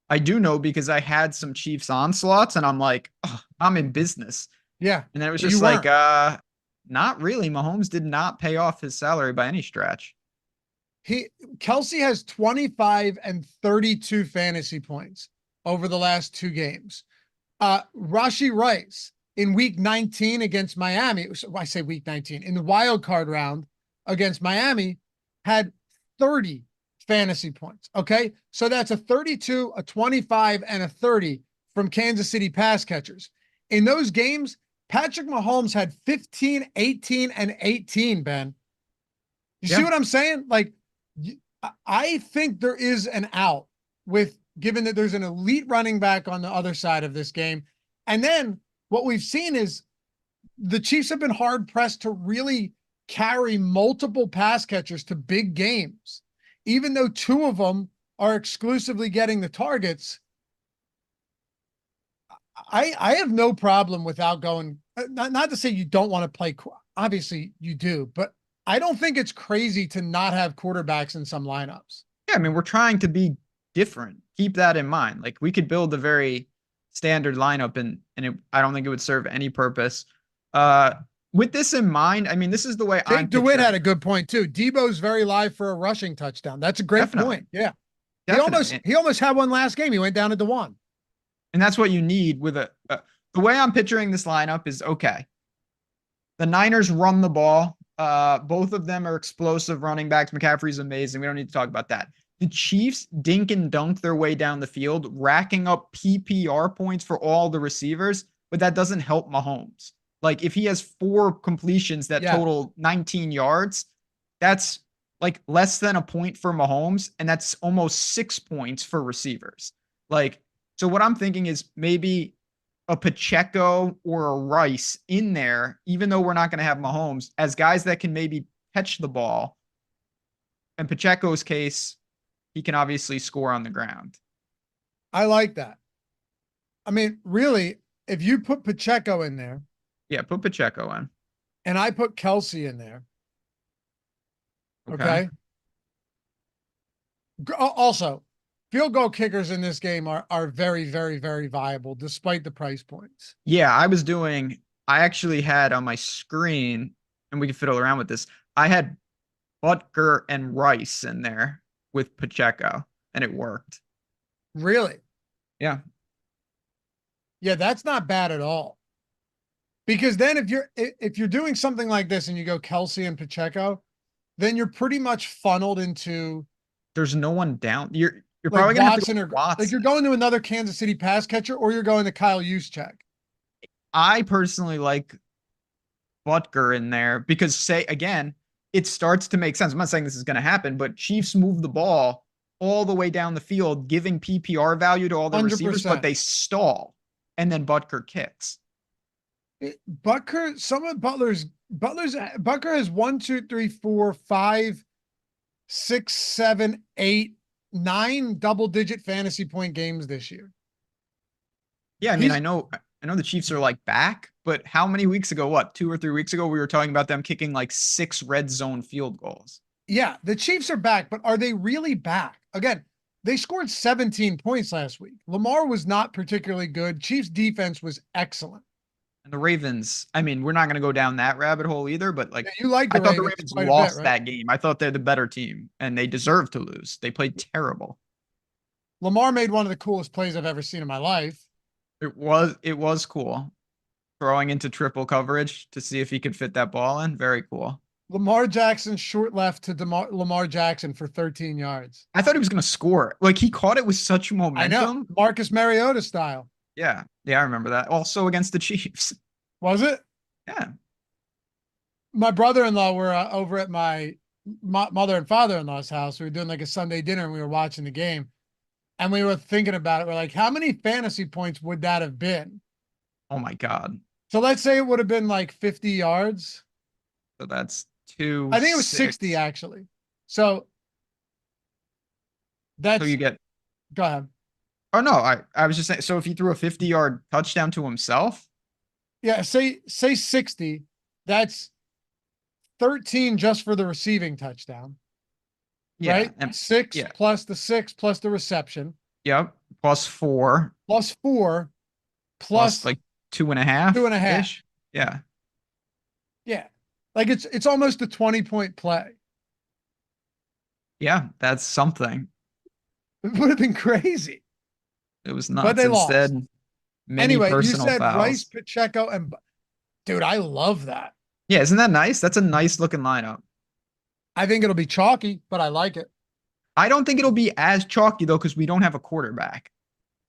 I do know because I had some Chiefs onslaughts, and I'm like, oh, I'm in business. Yeah. And then it was just like, not really. Mahomes did not pay off his salary by any stretch. Kelce has 25 and 32 fantasy points over the last two games. Rashee Rice in week 19 against Miami, I say week 19, in the wild card round against Miami, had 30 fantasy points. Okay. So that's a 32, a 25, and a 30 from Kansas City pass catchers. In those games, Patrick Mahomes had 15, 18, and 18, Ben. You see what I'm saying? Like, I think there is an out with, given that there's an elite running back on the other side of this game. And then what we've seen is the Chiefs have been hard pressed to really carry multiple pass catchers to big games, even though two of them are exclusively getting the targets. I have no problem without going, not to say you don't want to play. Obviously you do, but I don't think it's crazy to not have quarterbacks in some lineups. Yeah, I mean, we're trying to be different. Keep that in mind. Like, we could build a very standard lineup, and I don't think it would serve any purpose. With this in mind, I mean, this is the way Jake DeWitt had a good point too. Debo's very live for a rushing touchdown. That's a great point. Yeah, he almost had one last game. He went down to one, and that's what you need with the way I'm picturing this lineup is okay. The Niners run the ball. Both of them are explosive running backs. McCaffrey's amazing. We don't need to talk about that. The Chiefs dink and dunk their way down the field, racking up PPR points for all the receivers, but that doesn't help Mahomes. Like, if he has 4 completions that total 19 yards, that's like less than a point for Mahomes, and that's almost 6 points for receivers. Like, so what I'm thinking is maybe a Pacheco or a Rice in there, even though we're not going to have Mahomes, as guys that can maybe catch the ball. In Pacheco's case, he can obviously score on the ground. I like that. I mean, really, if you put Pacheco in there. Yeah, put Pacheco in. And I put Kelce in there. Okay. Also, field goal kickers in this game are very, very, very viable despite the price points. Yeah, I actually had on my screen, and we can fiddle around with this. I had Butker and Rice in there with Pacheco, and it worked. Really? Yeah. Yeah, that's not bad at all. Because then if you're doing something like this and you go Kelce and Pacheco, then you're pretty much funneled into. There's no one down. You're like probably gonna Watson have to go like you're going to another Kansas City pass catcher, or you're going to Kyle Juszczyk. I personally like Butker in there because, say again, it starts to make sense. I'm not saying this is going to happen, but Chiefs move the ball all the way down the field, giving PPR value to all the 100%. Receivers, but they stall, and then Butker kicks. Butker has 1, 2, 3, 4, 5, 6, 7, 8, 9 double-digit fantasy point games this year. Yeah, I mean, I know the Chiefs are like back, but how many weeks ago, 2 or 3 weeks ago, we were talking about them kicking like 6 red zone field goals. Yeah, the Chiefs are back, but are they really back? Again, they scored 17 points last week. Lamar was not particularly good. Chiefs defense was excellent. And the Ravens, I mean, we're not going to go down that rabbit hole either, but like, you like I thought the Ravens lost that game. I thought they're the better team, and they deserve to lose. They played terrible. Lamar made one of the coolest plays I've ever seen in my life. It was cool. Throwing into triple coverage to see if he could fit that ball in. Very cool. Lamar Jackson short left to Lamar Jackson for 13 yards. I thought he was going to score. Like he caught it with such I know. momentum. Marcus Mariota style. Yeah. Yeah, I remember that. Also against the Chiefs. Was it? Yeah. My brother-in-law were over at my mother and father-in-law's house. We were doing like a Sunday dinner and we were watching the game. And we were thinking about it. We're like, how many fantasy points would that have been? Oh my God. So let's say it would have been like 50 yards. So that's two. I think it was 60 actually. So that's, so you get, go ahead. oh no, I was just saying, so if he threw a 50-yard touchdown to himself. Yeah. Say 60, that's 13 just for the receiving touchdown. Yeah. Right? And Six plus the 6 plus the reception. Yep. Plus 4. Plus 4. Plus like 2.5. 2.5. Yeah. Yeah. Like it's almost a 20-point play. Yeah. That's something. It would have been crazy. It was nuts. But they Instead, lost. many Anyway, you personal said fouls. Rice, Pacheco, and dude, I love that. Yeah. Isn't that nice? That's a nice looking lineup. I think it'll be chalky, but I like it. I don't think it'll be as chalky though, because we don't have a quarterback.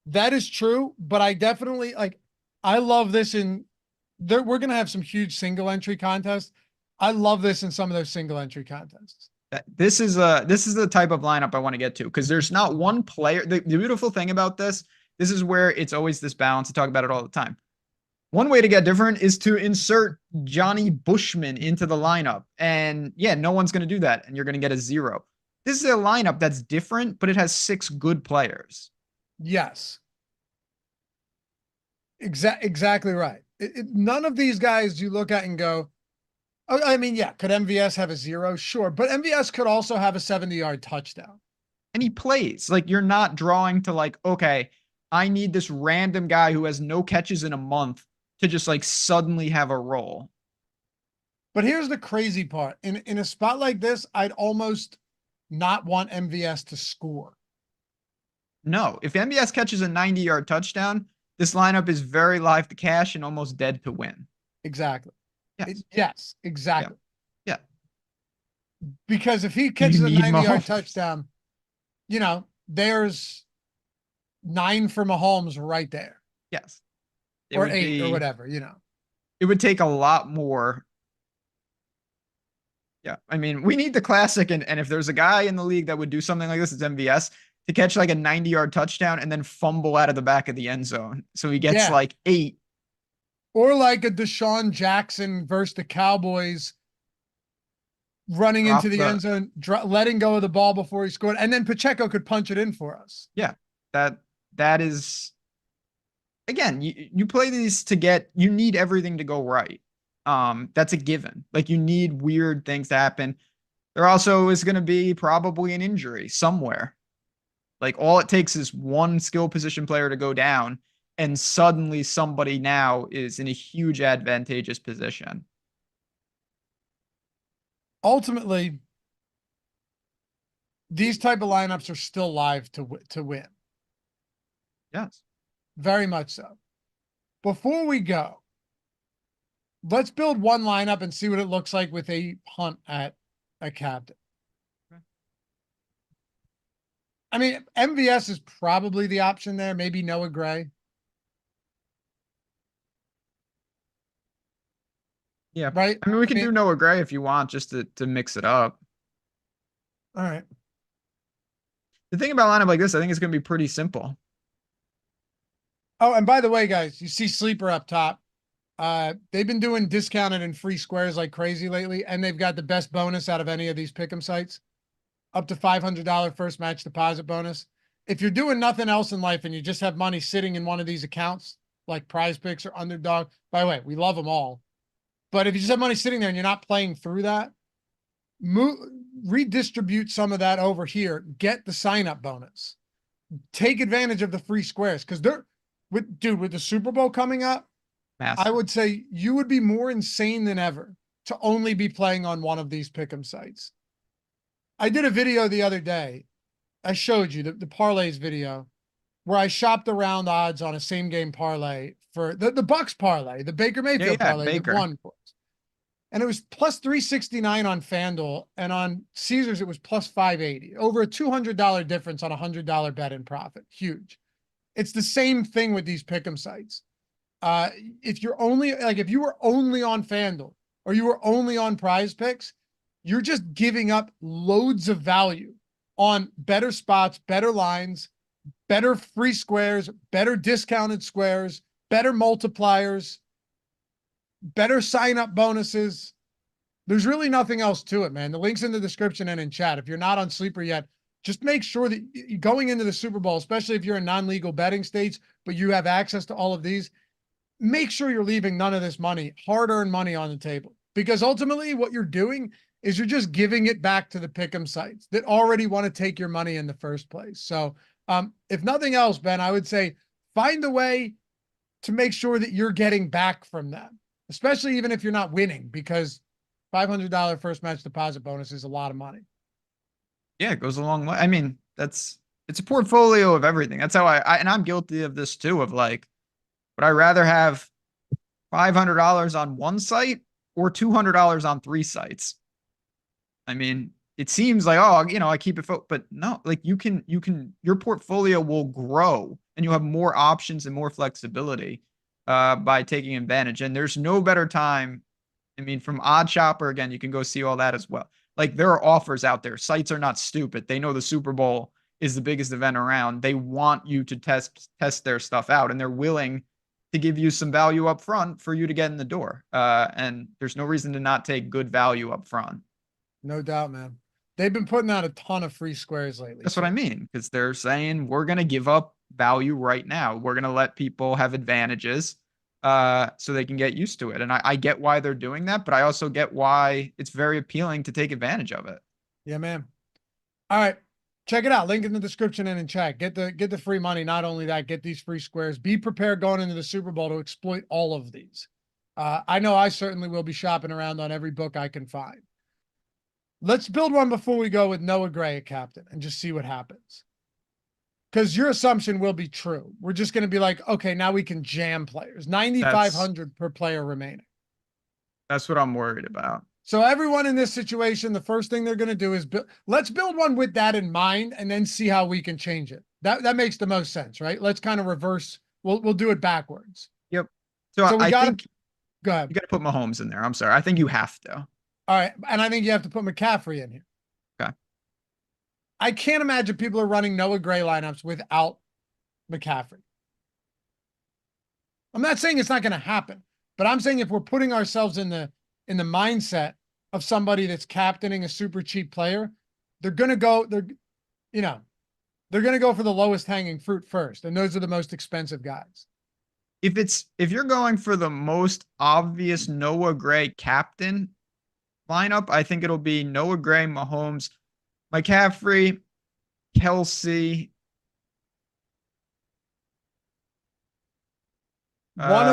That is true, but I definitely like, I love this in there. We're going to have some huge single entry contests. I love this in some of those single entry contests. This is the type of lineup I want to get to, because there's not one player. The beautiful thing about this is where it's always this balance. I talk about it all the time. One way to get different is to insert Johnny Bushman into the lineup. And yeah, no one's going to do that. And you're going to get a 0. This is a lineup that's different, but it has 6 good players. Yes. Exactly right. None of these guys you look at and go, oh, I mean, yeah, could MVS have a 0? Sure. But MVS could also have a 70-yard touchdown. And he plays. Like, you're not drawing to like, okay, I need this random guy who has no catches in a month to just like suddenly have a role. But here's the crazy part. In a spot like this, I'd almost not want MVS to score. No, if MVS catches a 90-yard touchdown, this lineup is very live to cash and almost dead to win. Exactly. Yes. Yes, exactly. Yeah. Because if he catches a 90-yard touchdown, you know, there's 9 for Mahomes right there. Yes. Or 8 or whatever, you know. It would take a lot more. Yeah. I mean, we need the classic. And if there's a guy in the league that would do something like this, it's MVS, to catch like a 90-yard touchdown and then fumble out of the back of the end zone. So he gets like 8. Or like a Deshaun Jackson versus the Cowboys running into the end zone, letting go of the ball before he scored. And then Pacheco could punch it in for us. Yeah. That is, again, you play these to get, you need everything to go right. That's a given. Like, you need weird things to happen. There also is going to be probably an injury somewhere. Like, all it takes is one skill position player to go down, and suddenly somebody now is in a huge advantageous position. Ultimately, these type of lineups are still live to win. Yes. Very much so. Before we go, let's build one lineup and see what it looks like with a punt at a captain. Okay. I mean, MVS is probably the option there. Maybe Noah Gray. Yeah. Right. I mean, we can do Noah Gray if you want, just to mix it up. All right. The thing about a lineup like this, I think it's going to be pretty simple. Oh, and by the way, guys, you see Sleeper up top. They've been doing discounted and free squares like crazy lately, and they've got the best bonus out of any of these pick'em sites. Up to $500 first match deposit bonus. If you're doing nothing else in life and you just have money sitting in one of these accounts, like Prize Picks or Underdog, by the way, we love them all. But if you just have money sitting there and you're not playing through that, redistribute some of that over here. Get the sign-up bonus. Take advantage of the free squares, because with the Super Bowl coming up, massive. I would say you would be more insane than ever to only be playing on one of these pick'em sites. I did a video the other day. I showed you the parlays video where I shopped around odds on a same game parlay for the Bucks parlay, the Baker Mayfield parlay. Baker. One for us. and it was plus 369 on FanDuel, and on Caesars, it was plus 580. Over a $200 difference on a $100 bet in profit. Huge. It's the same thing with these pick'em sites. If you're only, like, if you were only on FanDuel or you were only on Prize Picks, you're just giving up loads of value on better spots, better lines, better free squares, better discounted squares, better multipliers, better sign-up bonuses. There's really nothing else to it, man. The link's in the description and in chat. If you're not on Sleeper yet, just make sure that you're going into the Super Bowl, especially if you're in non-legal betting states, but you have access to all of these, make sure you're leaving none of this money, hard-earned money, on the table. Because ultimately what you're doing is you're just giving it back to the pick'em sites that already want to take your money in the first place. So if nothing else, Ben, I would say find a way to make sure that you're getting back from them, especially even if you're not winning, because $500 first match deposit bonus is a lot of money. Yeah, it goes a long way. I mean, it's a portfolio of everything. That's how and I'm guilty of this too, of like, would I rather have $500 on one site or $200 on 3 sites? I mean, it seems like, oh, I keep it, but no, like your portfolio will grow and you'll have more options and more flexibility by taking advantage. And there's no better time. I mean, from Odd Shopper, again, you can go see all that as well. Like, there are offers out there. Sites are not stupid. They know the Super Bowl is the biggest event around. They want you to test their stuff out, and they're willing to give you some value up front for you to get in the door. And there's no reason to not take good value up front. No doubt, man. They've been putting out a ton of free squares lately. That's what I mean, because they're saying we're going to give up value right now. We're going to let people have advantages so they can get used to it. And I get why they're doing that, but I also get why it's very appealing to take advantage of it. Yeah, man. All right. Check it out. Link in the description and in chat. Get the free money. Not only that, get these free squares. Be prepared going into the Super Bowl to exploit all of these. I know I certainly will be shopping around on every book I can find. Let's build one before we go with Noah Gray at captain and just see what happens. Because your assumption will be true. We're just going to be like, okay, now we can jam players. 9,500 per player remaining. That's what I'm worried about. So everyone in this situation, the first thing they're going to do is let's build one with that in mind and then see how we can change it. That makes the most sense, right? Let's kind of reverse. We'll do it backwards. Yep. So I think go ahead. You got to put Mahomes in there. I'm sorry. I think you have to. All right. And I think you have to put McCaffrey in here. Okay. I can't imagine people are running Noah Gray lineups without McCaffrey. I'm not saying it's not going to happen, but I'm saying if we're putting ourselves in the mindset of somebody that's captaining a super cheap player, they're going to go for the lowest hanging fruit first. And those are the most expensive guys. If you're going for the most obvious Noah Gray captain lineup, I think it'll be Noah Gray, Mahomes, McCaffrey, Kelsey. One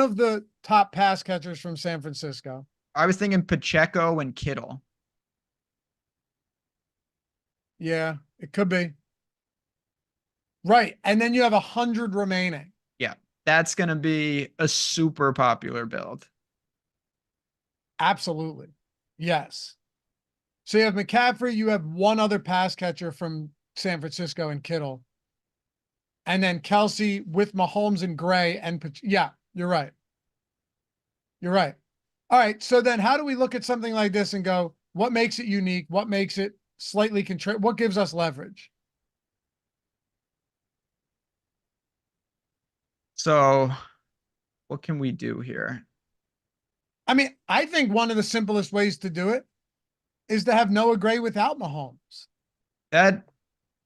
of the top pass catchers from San Francisco. I was thinking Pacheco and Kittle. Yeah, it could be. Right. And then you have 100 remaining. Yeah, that's going to be a super popular build. Absolutely. Yes. So you have McCaffrey, you have one other pass catcher from San Francisco and Kittle. And then Kelsey with Mahomes and Gray and yeah, you're right. You're right. All right. So then how do we look at something like this and go, what makes it unique? What makes it slightly what gives us leverage? So what can we do here? I mean, I think one of the simplest ways to do it is to have Noah Gray without Mahomes. That's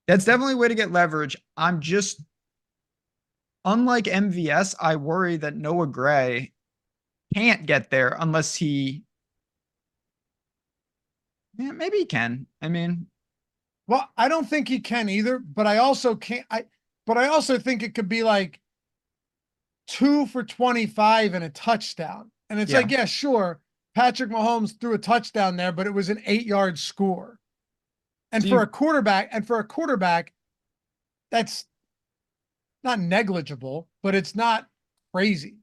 definitely a way to get leverage. I'm just, unlike MVS, I worry that Noah Gray can't get there unless maybe he can. I mean, well, I don't think he can either, but I also can't. But I also think it could be like 2 for 25 and a touchdown. And it's like, yeah, sure. Patrick Mahomes threw a touchdown there, but it was an 8-yard score. And for a quarterback, that's not negligible, but it's not crazy.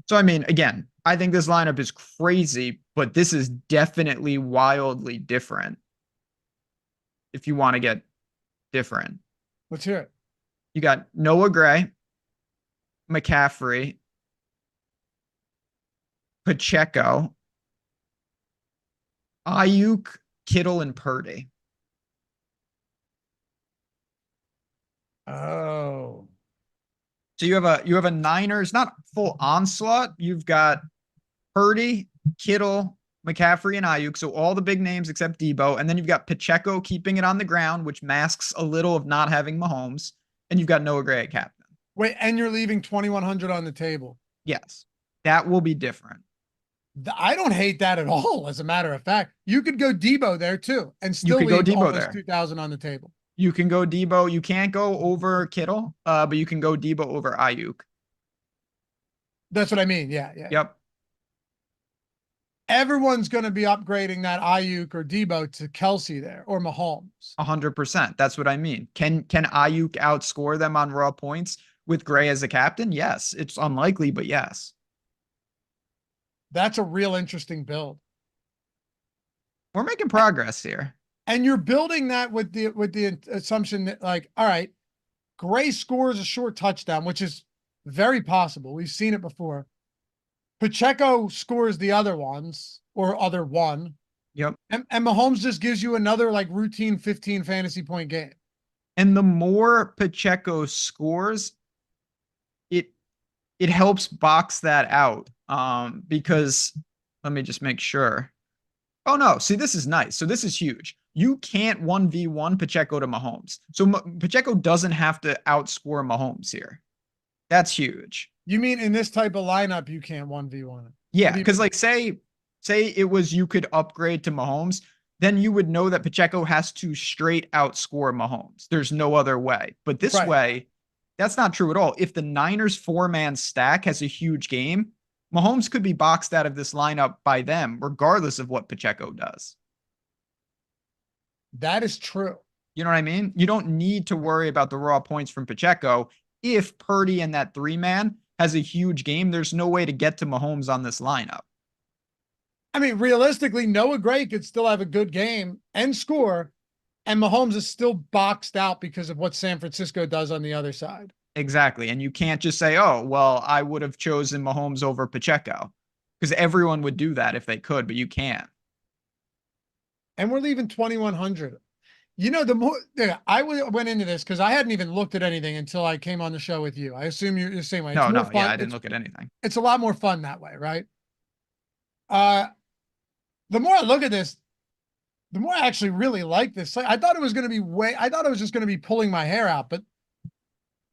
So, I mean, again, I think this lineup is crazy, but this is definitely wildly different. If you want to get different, Let's hear it. you got Noah Gray, McCaffrey, Pacheco, Ayuk, Kittle, and Purdy. Oh. So you have a Niners, not full onslaught. You've got Purdy, Kittle, McCaffrey, and Ayuk. So all the big names except Debo. And then you've got Pacheco keeping it on the ground, which masks a little of not having Mahomes. And you've got Noah Gray at captain. Wait, and you're leaving 2,100 on the table. Yes, that will be different. I don't hate that at all. As a matter of fact, you could go Debo there too, and still You could go leave Debo almost there. 2,000 on the table. You can go Debo. You can't go over Kittle, but you can go Debo over Ayuk. That's what I mean. Yeah, yeah. Yep. Everyone's going to be upgrading that Ayuk or Debo to Kelsey there or Mahomes. 100%. That's what I mean. Can Ayuk outscore them on raw points with Gray as a captain? Yes. It's unlikely, but yes. That's a real interesting build. We're making progress here. And you're building that with the assumption that, like, all right, Gray scores a short touchdown, which is very possible. We've seen it before. Pacheco scores the other ones or other one. Yep. And Mahomes just gives you another like routine 15 fantasy point game. And the more Pacheco scores, it helps box that out. Because let me just make sure. Oh no, see, this is nice. So this is huge. You can't 1v1 Pacheco to Mahomes. So Pacheco doesn't have to outscore Mahomes here. That's huge. You mean in this type of lineup, you can't 1v1 it? Yeah, because like say it was you could upgrade to Mahomes, then you would know that Pacheco has to straight outscore Mahomes. There's no other way. But this way, that's not true at all. If the Niners four-man stack has a huge game, Mahomes could be boxed out of this lineup by them, regardless of what Pacheco does. That is true. You know what I mean? You don't need to worry about the raw points from Pacheco. If Purdy and that three-man has a huge game, there's no way to get to Mahomes on this lineup. I mean, realistically, Noah Gray could still have a good game and score, and Mahomes is still boxed out because of what San Francisco does on the other side. Exactly. And you can't just say, oh, well, I would have chosen Mahomes over Pacheco, because everyone would do that if they could, but you can't. And we're leaving 2,100. You know, the more I went into this because I hadn't even looked at anything until I came on the show with you. I assume you're the same way. No, yeah, I didn't look at anything. It's a lot more fun that way, right? The more I look at this, the more I actually really like this. I thought it was going to be I thought it was just going to be pulling my hair out, but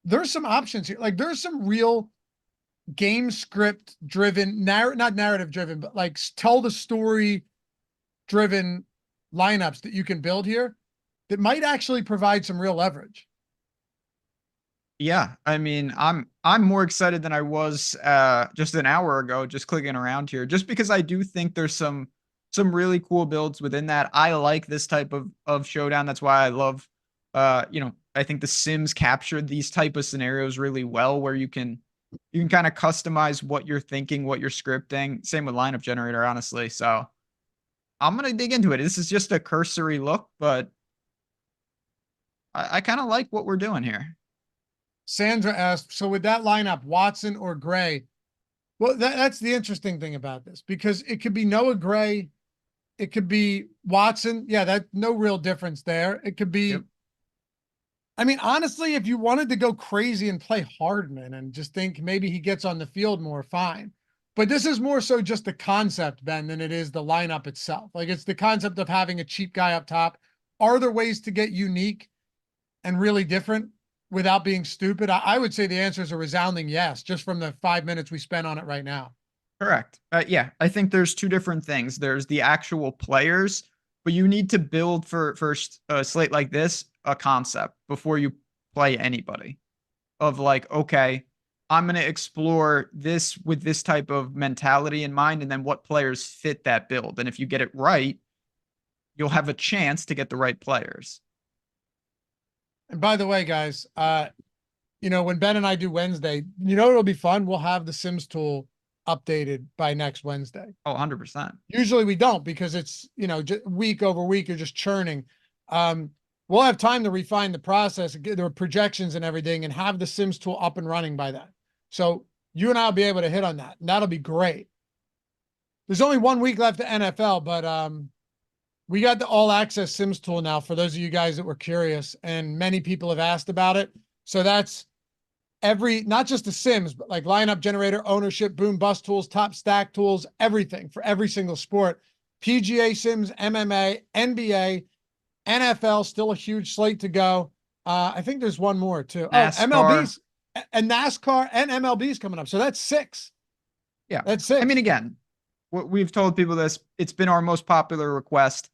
there's some options here. Like there's some real game script driven, not narrative driven, but like tell the story driven lineups that you can build here that might actually provide some real leverage. Yeah, I mean, I'm more excited than I was just an hour ago, just clicking around here, just because I do think there's some really cool builds within that. I like this type of showdown. That's why I love I think the Sims captured these type of scenarios really well, where you can kind of customize what you're thinking, what you're scripting. Same with lineup generator, honestly. So I'm gonna dig into it. This is just a cursory look, but I kind of like what we're doing here. Sandra asked, so with that lineup, Watson or Gray? Well, that's the interesting thing about this, because it could be Noah Gray, it could be Watson. Yeah, that no real difference there. It could be, I mean, honestly, if you wanted to go crazy and play Hardman and just think maybe he gets on the field more, fine. But this is more so just the concept, Ben, than it is the lineup itself. Like it's the concept of having a cheap guy up top. Are there ways to get unique and really different without being stupid? I would say the answer is a resounding yes, just from the 5 minutes we spent on it right now. Correct. Yeah, I think there's two different things. There's the actual players, but you need to build for a slate like this, a concept before you play anybody of like, okay, I'm going to explore this with this type of mentality in mind, and then what players fit that build. And if you get it right, you'll have a chance to get the right players. And by the way, guys, when Ben and I do Wednesday, it'll be fun. We'll have the Sims tool updated by next Wednesday. Oh, 100%. Usually we don't because it's, week over week, you're just churning. We'll have time to refine the process, get the projections and everything, and have the Sims tool up and running by then. So you and I'll be able to hit on that. And that'll be great. There's only 1 week left to NFL, but we got the all access Sims tool now for those of you guys that were curious, and many people have asked about it. So that's not just the Sims, but like lineup generator, ownership, boom, bust tools, top stack tools, everything for every single sport. PGA Sims, MMA, NBA, NFL, still a huge slate to go. I think there's one more too. NASCAR. Oh, MLB's and NASCAR and MLB's coming up. So that's 6. Yeah. That's 6. I mean, again, we've told people this. It's been our most popular request.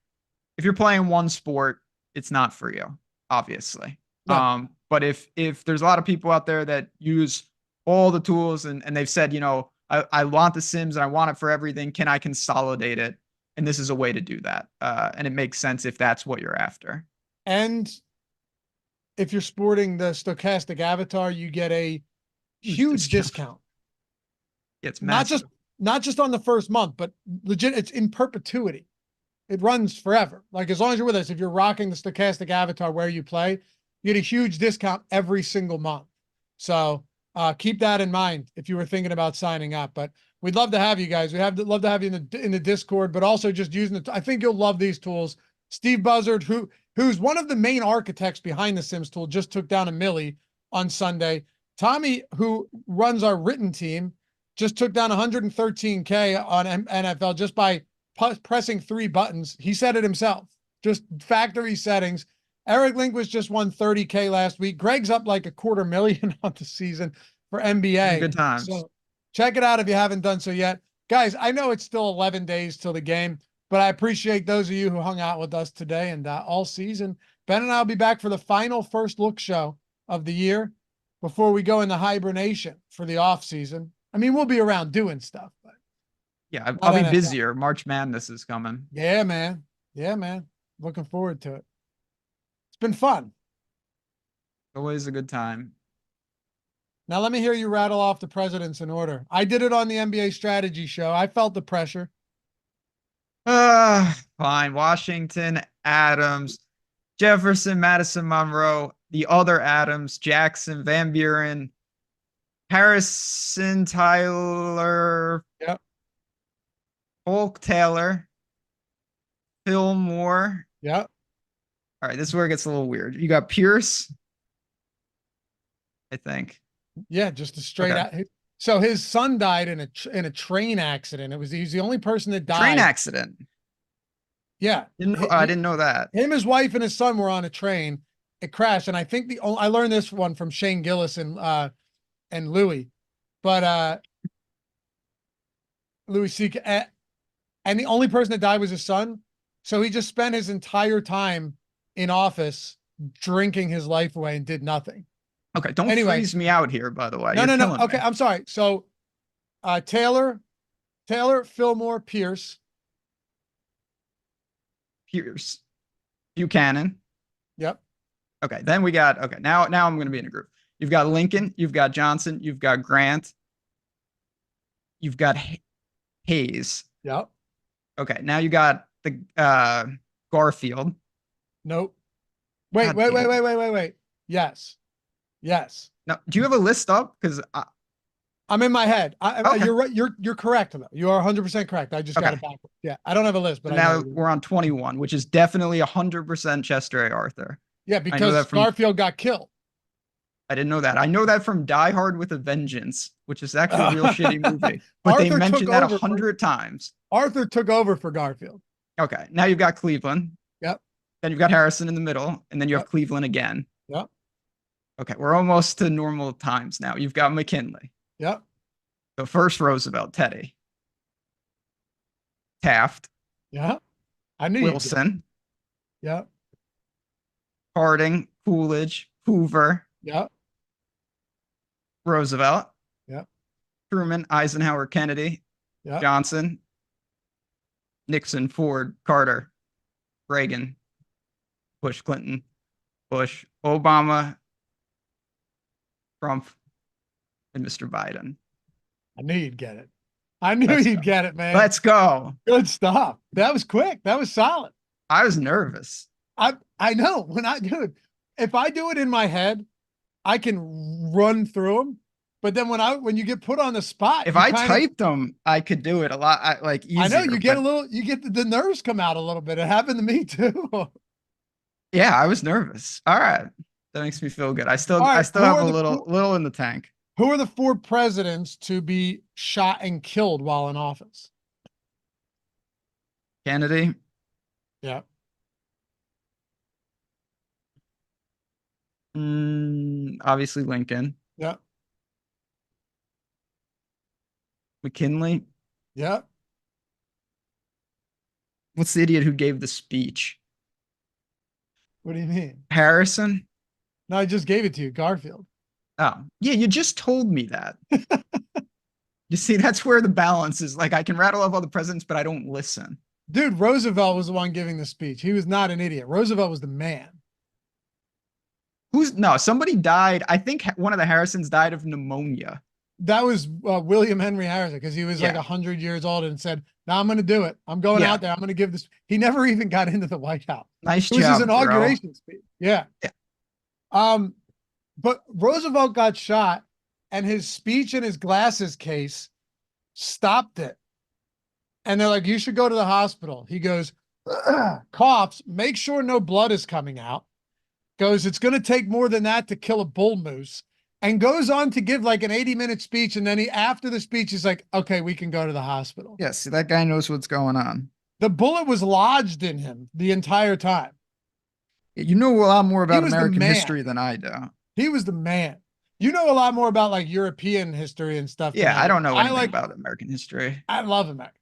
If you're playing one sport, it's not for you, obviously. No. But if there's a lot of people out there that use all the tools and they've said, I want the Sims and I want it for everything, can I consolidate it? And this is a way to do that. And it makes sense if that's what you're after. And if you're sporting the Stochastic avatar, you get a huge discount. It's massive. Not just on the first month, but legit, it's in perpetuity. It runs forever. Like as long as you're with us, if you're rocking the Stochastic avatar where you play, you get a huge discount every single month. So keep that in mind if you were thinking about signing up. But we'd love to have you guys. Love to have you in the Discord, but also just using it. I think you'll love these tools. Steve Buzzard, who's one of the main architects behind the Sims tool, just took down a milli on Sunday. Tommy, who runs our written team, just took down 113K on NFL just by pressing 3 buttons. He said it himself, just factory settings. Eric Lindquist just won 30K last week. Greg's up like $250,000 on the season for NBA. Good times. So check it out if you haven't done so yet. Guys, I know it's still 11 days till the game, but I appreciate those of you who hung out with us today and all season. Ben and I will be back for the final first look show of the year before we go into hibernation for the off season. I mean, we'll be around doing stuff, but yeah, I'll be busier. March Madness is coming. Yeah, man. Yeah, man. Looking forward to it. It's been fun. Always a good time. Now let me hear you rattle off the presidents in order. I did it on the NBA strategy show. I felt the pressure. Fine. Washington, Adams, Jefferson, Madison, Monroe, the other Adams, Jackson, Van Buren, Harrison, Tyler, yep, Polk, Taylor, Phil Moore. Yep. All right, this is where it gets a little weird. You got Pierce, I think. Yeah, just a straight out. So his son died in a train accident. He's the only person that died. Train accident. Yeah, I didn't know that. Him, his wife, and his son were on a train. It crashed, and I think I learned this one from Shane Gillis and Louis, but Louis C.K. And the only person that died was his son. So he just spent his entire time in office drinking his life away and did nothing. Okay, don't freeze me out here, by the way. No. Okay, I'm sorry. So Taylor, Fillmore, Pierce. Buchanan. Yep. Okay, then we got, now I'm going to be in a group. You've got Lincoln, you've got Johnson, you've got Grant, you've got Hayes. Yep. Okay, now you got the Garfield. Nope. Wait. Yes. No, do you have a list up? Because I'm in my head. Okay. You're right. You're correct though. You are 100% correct. I just got it backwards. Yeah, I don't have a list, but now we're on 21, which is definitely 100% Chester A. Arthur. Yeah, because Garfield got killed. I didn't know that. I know that from Die Hard with a Vengeance, which is actually a real shitty movie. But they mentioned that 100 times. Arthur took over for Garfield. Okay, now you've got Cleveland. Yep. Then you've got Harrison in the middle, and then you have Cleveland again. Yep. Okay, we're almost to normal times now. You've got McKinley. Yep. So first Roosevelt, Teddy. Taft. Yeah. I knew Wilson. Yep. Harding, Coolidge, Hoover. Yep. Roosevelt. Yep. Truman, Eisenhower, Kennedy. Yep. Johnson. Nixon, Ford, Carter, Reagan, Bush, Clinton, Bush, Obama, Trump, and Mr. Biden. I knew you'd get it. I knew Let's you'd go. get it, man. Let's go. Good stuff. That was quick. That was solid. I was nervous. I know when I do it, if I do it in my head, I can run through them. But then when you get put on the spot, if I typed them, I could do it a lot like easier. I know you get the nerves come out a little bit. It happened to me too. Yeah, I was nervous. All right. That makes me feel good. I still have a little in the tank. Who are the 4 presidents to be shot and killed while in office? Kennedy. Yeah. Obviously Lincoln. Yeah. McKinley. Yeah. What's the idiot who gave the speech? What do you mean? Harrison? No, I just gave it to you. Garfield. Oh, yeah, you just told me that. You see, that's where the balance is. Like, I can rattle off all the presidents, but I don't listen. Dude, Roosevelt was the one giving the speech. He was not an idiot. Roosevelt was the man. Somebody died. I think one of the Harrisons died of pneumonia. That was William Henry Harrison, because he was like 100 years old and said, "No, I'm going to do it. I'm going out there. I'm going to give this." He never even got into the White House. Nice job, it was his inauguration speech. Yeah. But Roosevelt got shot, and his speech in his glasses case stopped it. And they're like, "You should go to the hospital." He goes, coughs, make sure no blood is coming out. Goes, "It's going to take more than that to kill a bull moose." And goes on to give like an 80-minute speech. And then after the speech, he's like, "Okay, we can go to the hospital." Yes, that guy knows what's going on. The bullet was lodged in him the entire time. You know a lot more about American history than I do. He was the man. You know a lot more about like European history and stuff. Yeah, I don't know anything about American history. I love America.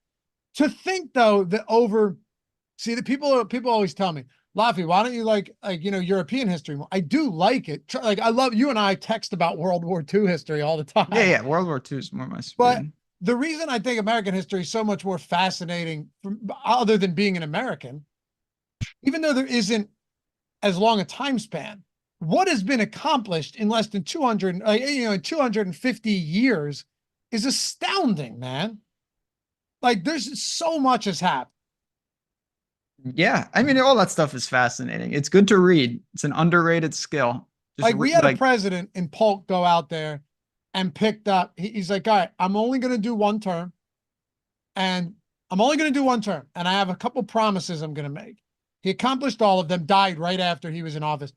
To think though that the people always tell me, "Laffy, why don't you like European history more?" I do like it. Like, I love you and I text about World War II history all the time. Yeah. World War II is more my speed. But the reason I think American history is so much more fascinating, other than being an American, even though there isn't as long a time span, what has been accomplished in less than 250 years is astounding, man. Like, there's so much has happened. Yeah, I mean, all that stuff is fascinating. It's good to read. It's an underrated skill. We had a president in Polk go out there and picked up. He's like, "All right, I'm only going to do one term, and I have a couple promises I'm going to make." He accomplished all of them. Died right after he was in office.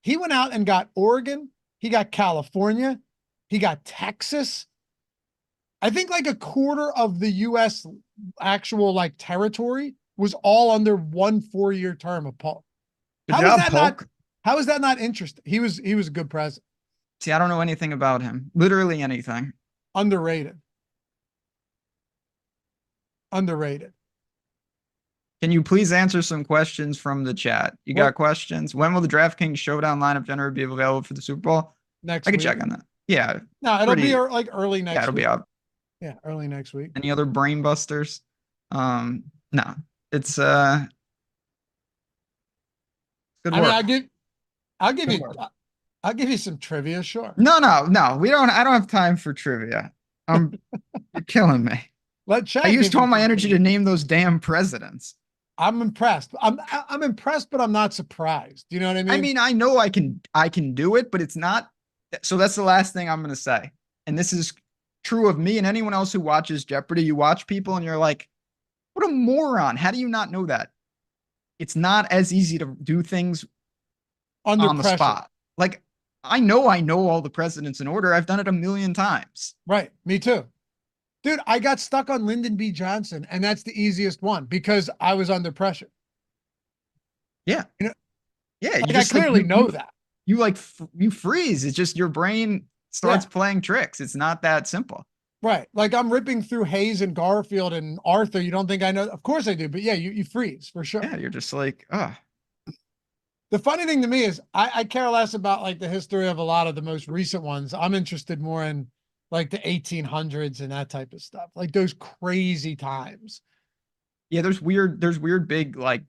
He went out and got Oregon. He got California. He got Texas. I think like a quarter of the U.S. actual like territory was all under 1 4-year term of Polk. How is that not interesting? He was a good president. See, I don't know anything about him. Literally anything. Underrated. Can you please answer some questions from the chat? You got questions? When will the DraftKings Showdown lineup generator be available for the Super Bowl? Next week. I can week. check on that. Yeah. No, it'll be like early next week. Yeah, it'll be up. Yeah, early next week. Any other brain busters? No. It's good work. I'll give you some trivia, sure. No. I don't have time for trivia. You're killing me. I used all my energy to name those damn presidents. I'm impressed. I'm impressed, but I'm not surprised. Do you know what I mean? I mean, I know I can do it, but it's not. So that's the last thing I'm going to say. And this is true of me and anyone else who watches Jeopardy. You watch people and you're like, what a moron. How do you not know that? It's not as easy to do things on the spot. Like, I know all the presidents in order. I've done it a million times. Right. Me too. Dude, I got stuck on Lyndon B. Johnson, and that's the easiest one because I was under pressure. Yeah. Yeah. You just clearly know that. You freeze. It's just your brain starts playing tricks. It's not that simple. Right. Like, I'm ripping through Hayes and Garfield and Arthur. You don't think I know? Of course I do. But yeah, you freeze for sure. Yeah. You're just like, The funny thing to me is I care less about like the history of a lot of the most recent ones. I'm interested more in like the 1800s and that type of stuff, like those crazy times. Yeah. There's weird big like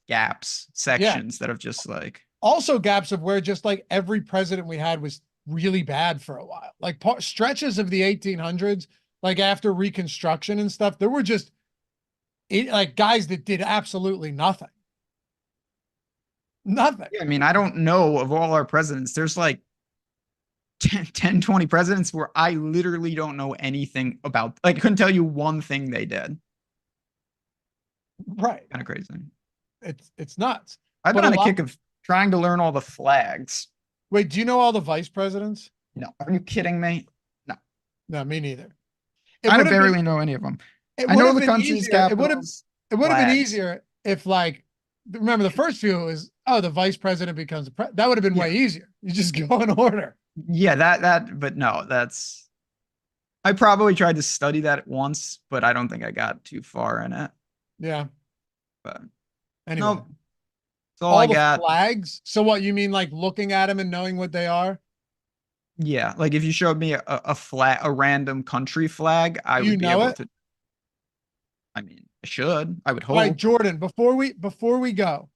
gaps, sections that have just like. Also gaps of where just like every president we had was really bad for a while. Like stretches of the 1800s like after Reconstruction and stuff, there were just like guys that did absolutely nothing. Nothing. Yeah, I mean, I don't know of all our presidents. There's like 10, 20 presidents where I literally don't know anything about. Like, I couldn't tell you one thing they did. Right. Kind of crazy. It's nuts. I've been on a kick of trying to learn all the flags. Wait, do you know all the vice presidents? No, are you kidding me? No. No, me neither. I barely know any of them. I know the country's capitals. It would have been easier if, like, remember the first few was, oh, the vice president becomes the that would have been way easier. You just go in order. Yeah, but no, that's. I probably tried to study that once, but I don't think I got too far in it. Yeah. But anyway, nope. That's all I got. Flags. So what you mean, like looking at them and knowing what they are? Yeah, like if you showed me a flag, a random country flag, I would be able to. I mean, I should. I would hope. All right, Jordan. Before we go,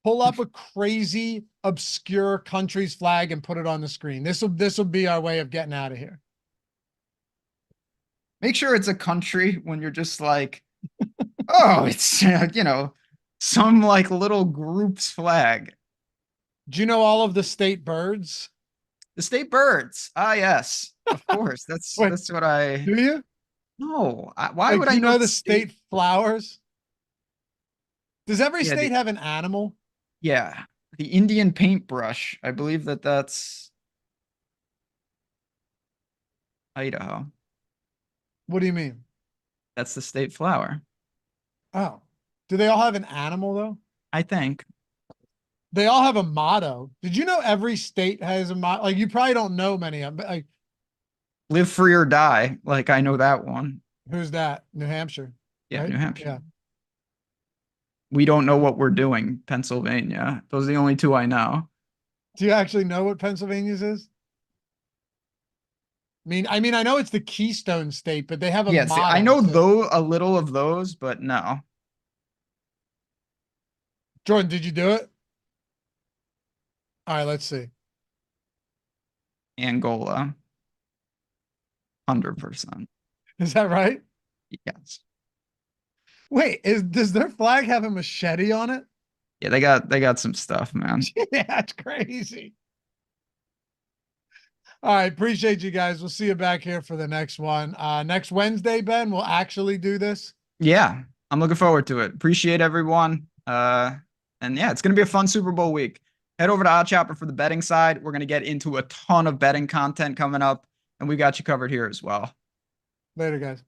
pull up a crazy obscure country's flag and put it on the screen. This will be our way of getting out of here. Make sure it's a country when you're just like, oh, it's some like little group's flag. Do you know all of the state birds? The state birds. Ah, yes, of course. That's that's what I. Do you? No. Why would I know the state flowers? Does every state have an animal? Yeah, the Indian paintbrush. I believe that's Idaho. What do you mean? That's the state flower. Oh, do they all have an animal though? I think. They all have a motto. Did you know every state has a motto? Like, you probably don't know many of them, but like, live free or die. Like, I know that one. Who's that? New Hampshire. Yeah, right? New Hampshire. Yeah. We don't know what we're doing. Pennsylvania. Those are the only two I know. Do you actually know what Pennsylvania's is? I mean, I know it's the Keystone State, but they have a motto. I know a little of those, but no. Jordan, did you do it? All right, let's see. Angola. 100%. Is that right? Yes. Wait, does their flag have a machete on it? Yeah, they got some stuff, man. Yeah, that's crazy. All right, appreciate you guys. We'll see you back here for the next one. Next Wednesday, Ben, we'll actually do this. Yeah, I'm looking forward to it. Appreciate everyone. And yeah, it's gonna be a fun Super Bowl week. Head over to OddsShopper for the betting side. We're gonna get into a ton of betting content coming up, and we got you covered here as well. Later, guys.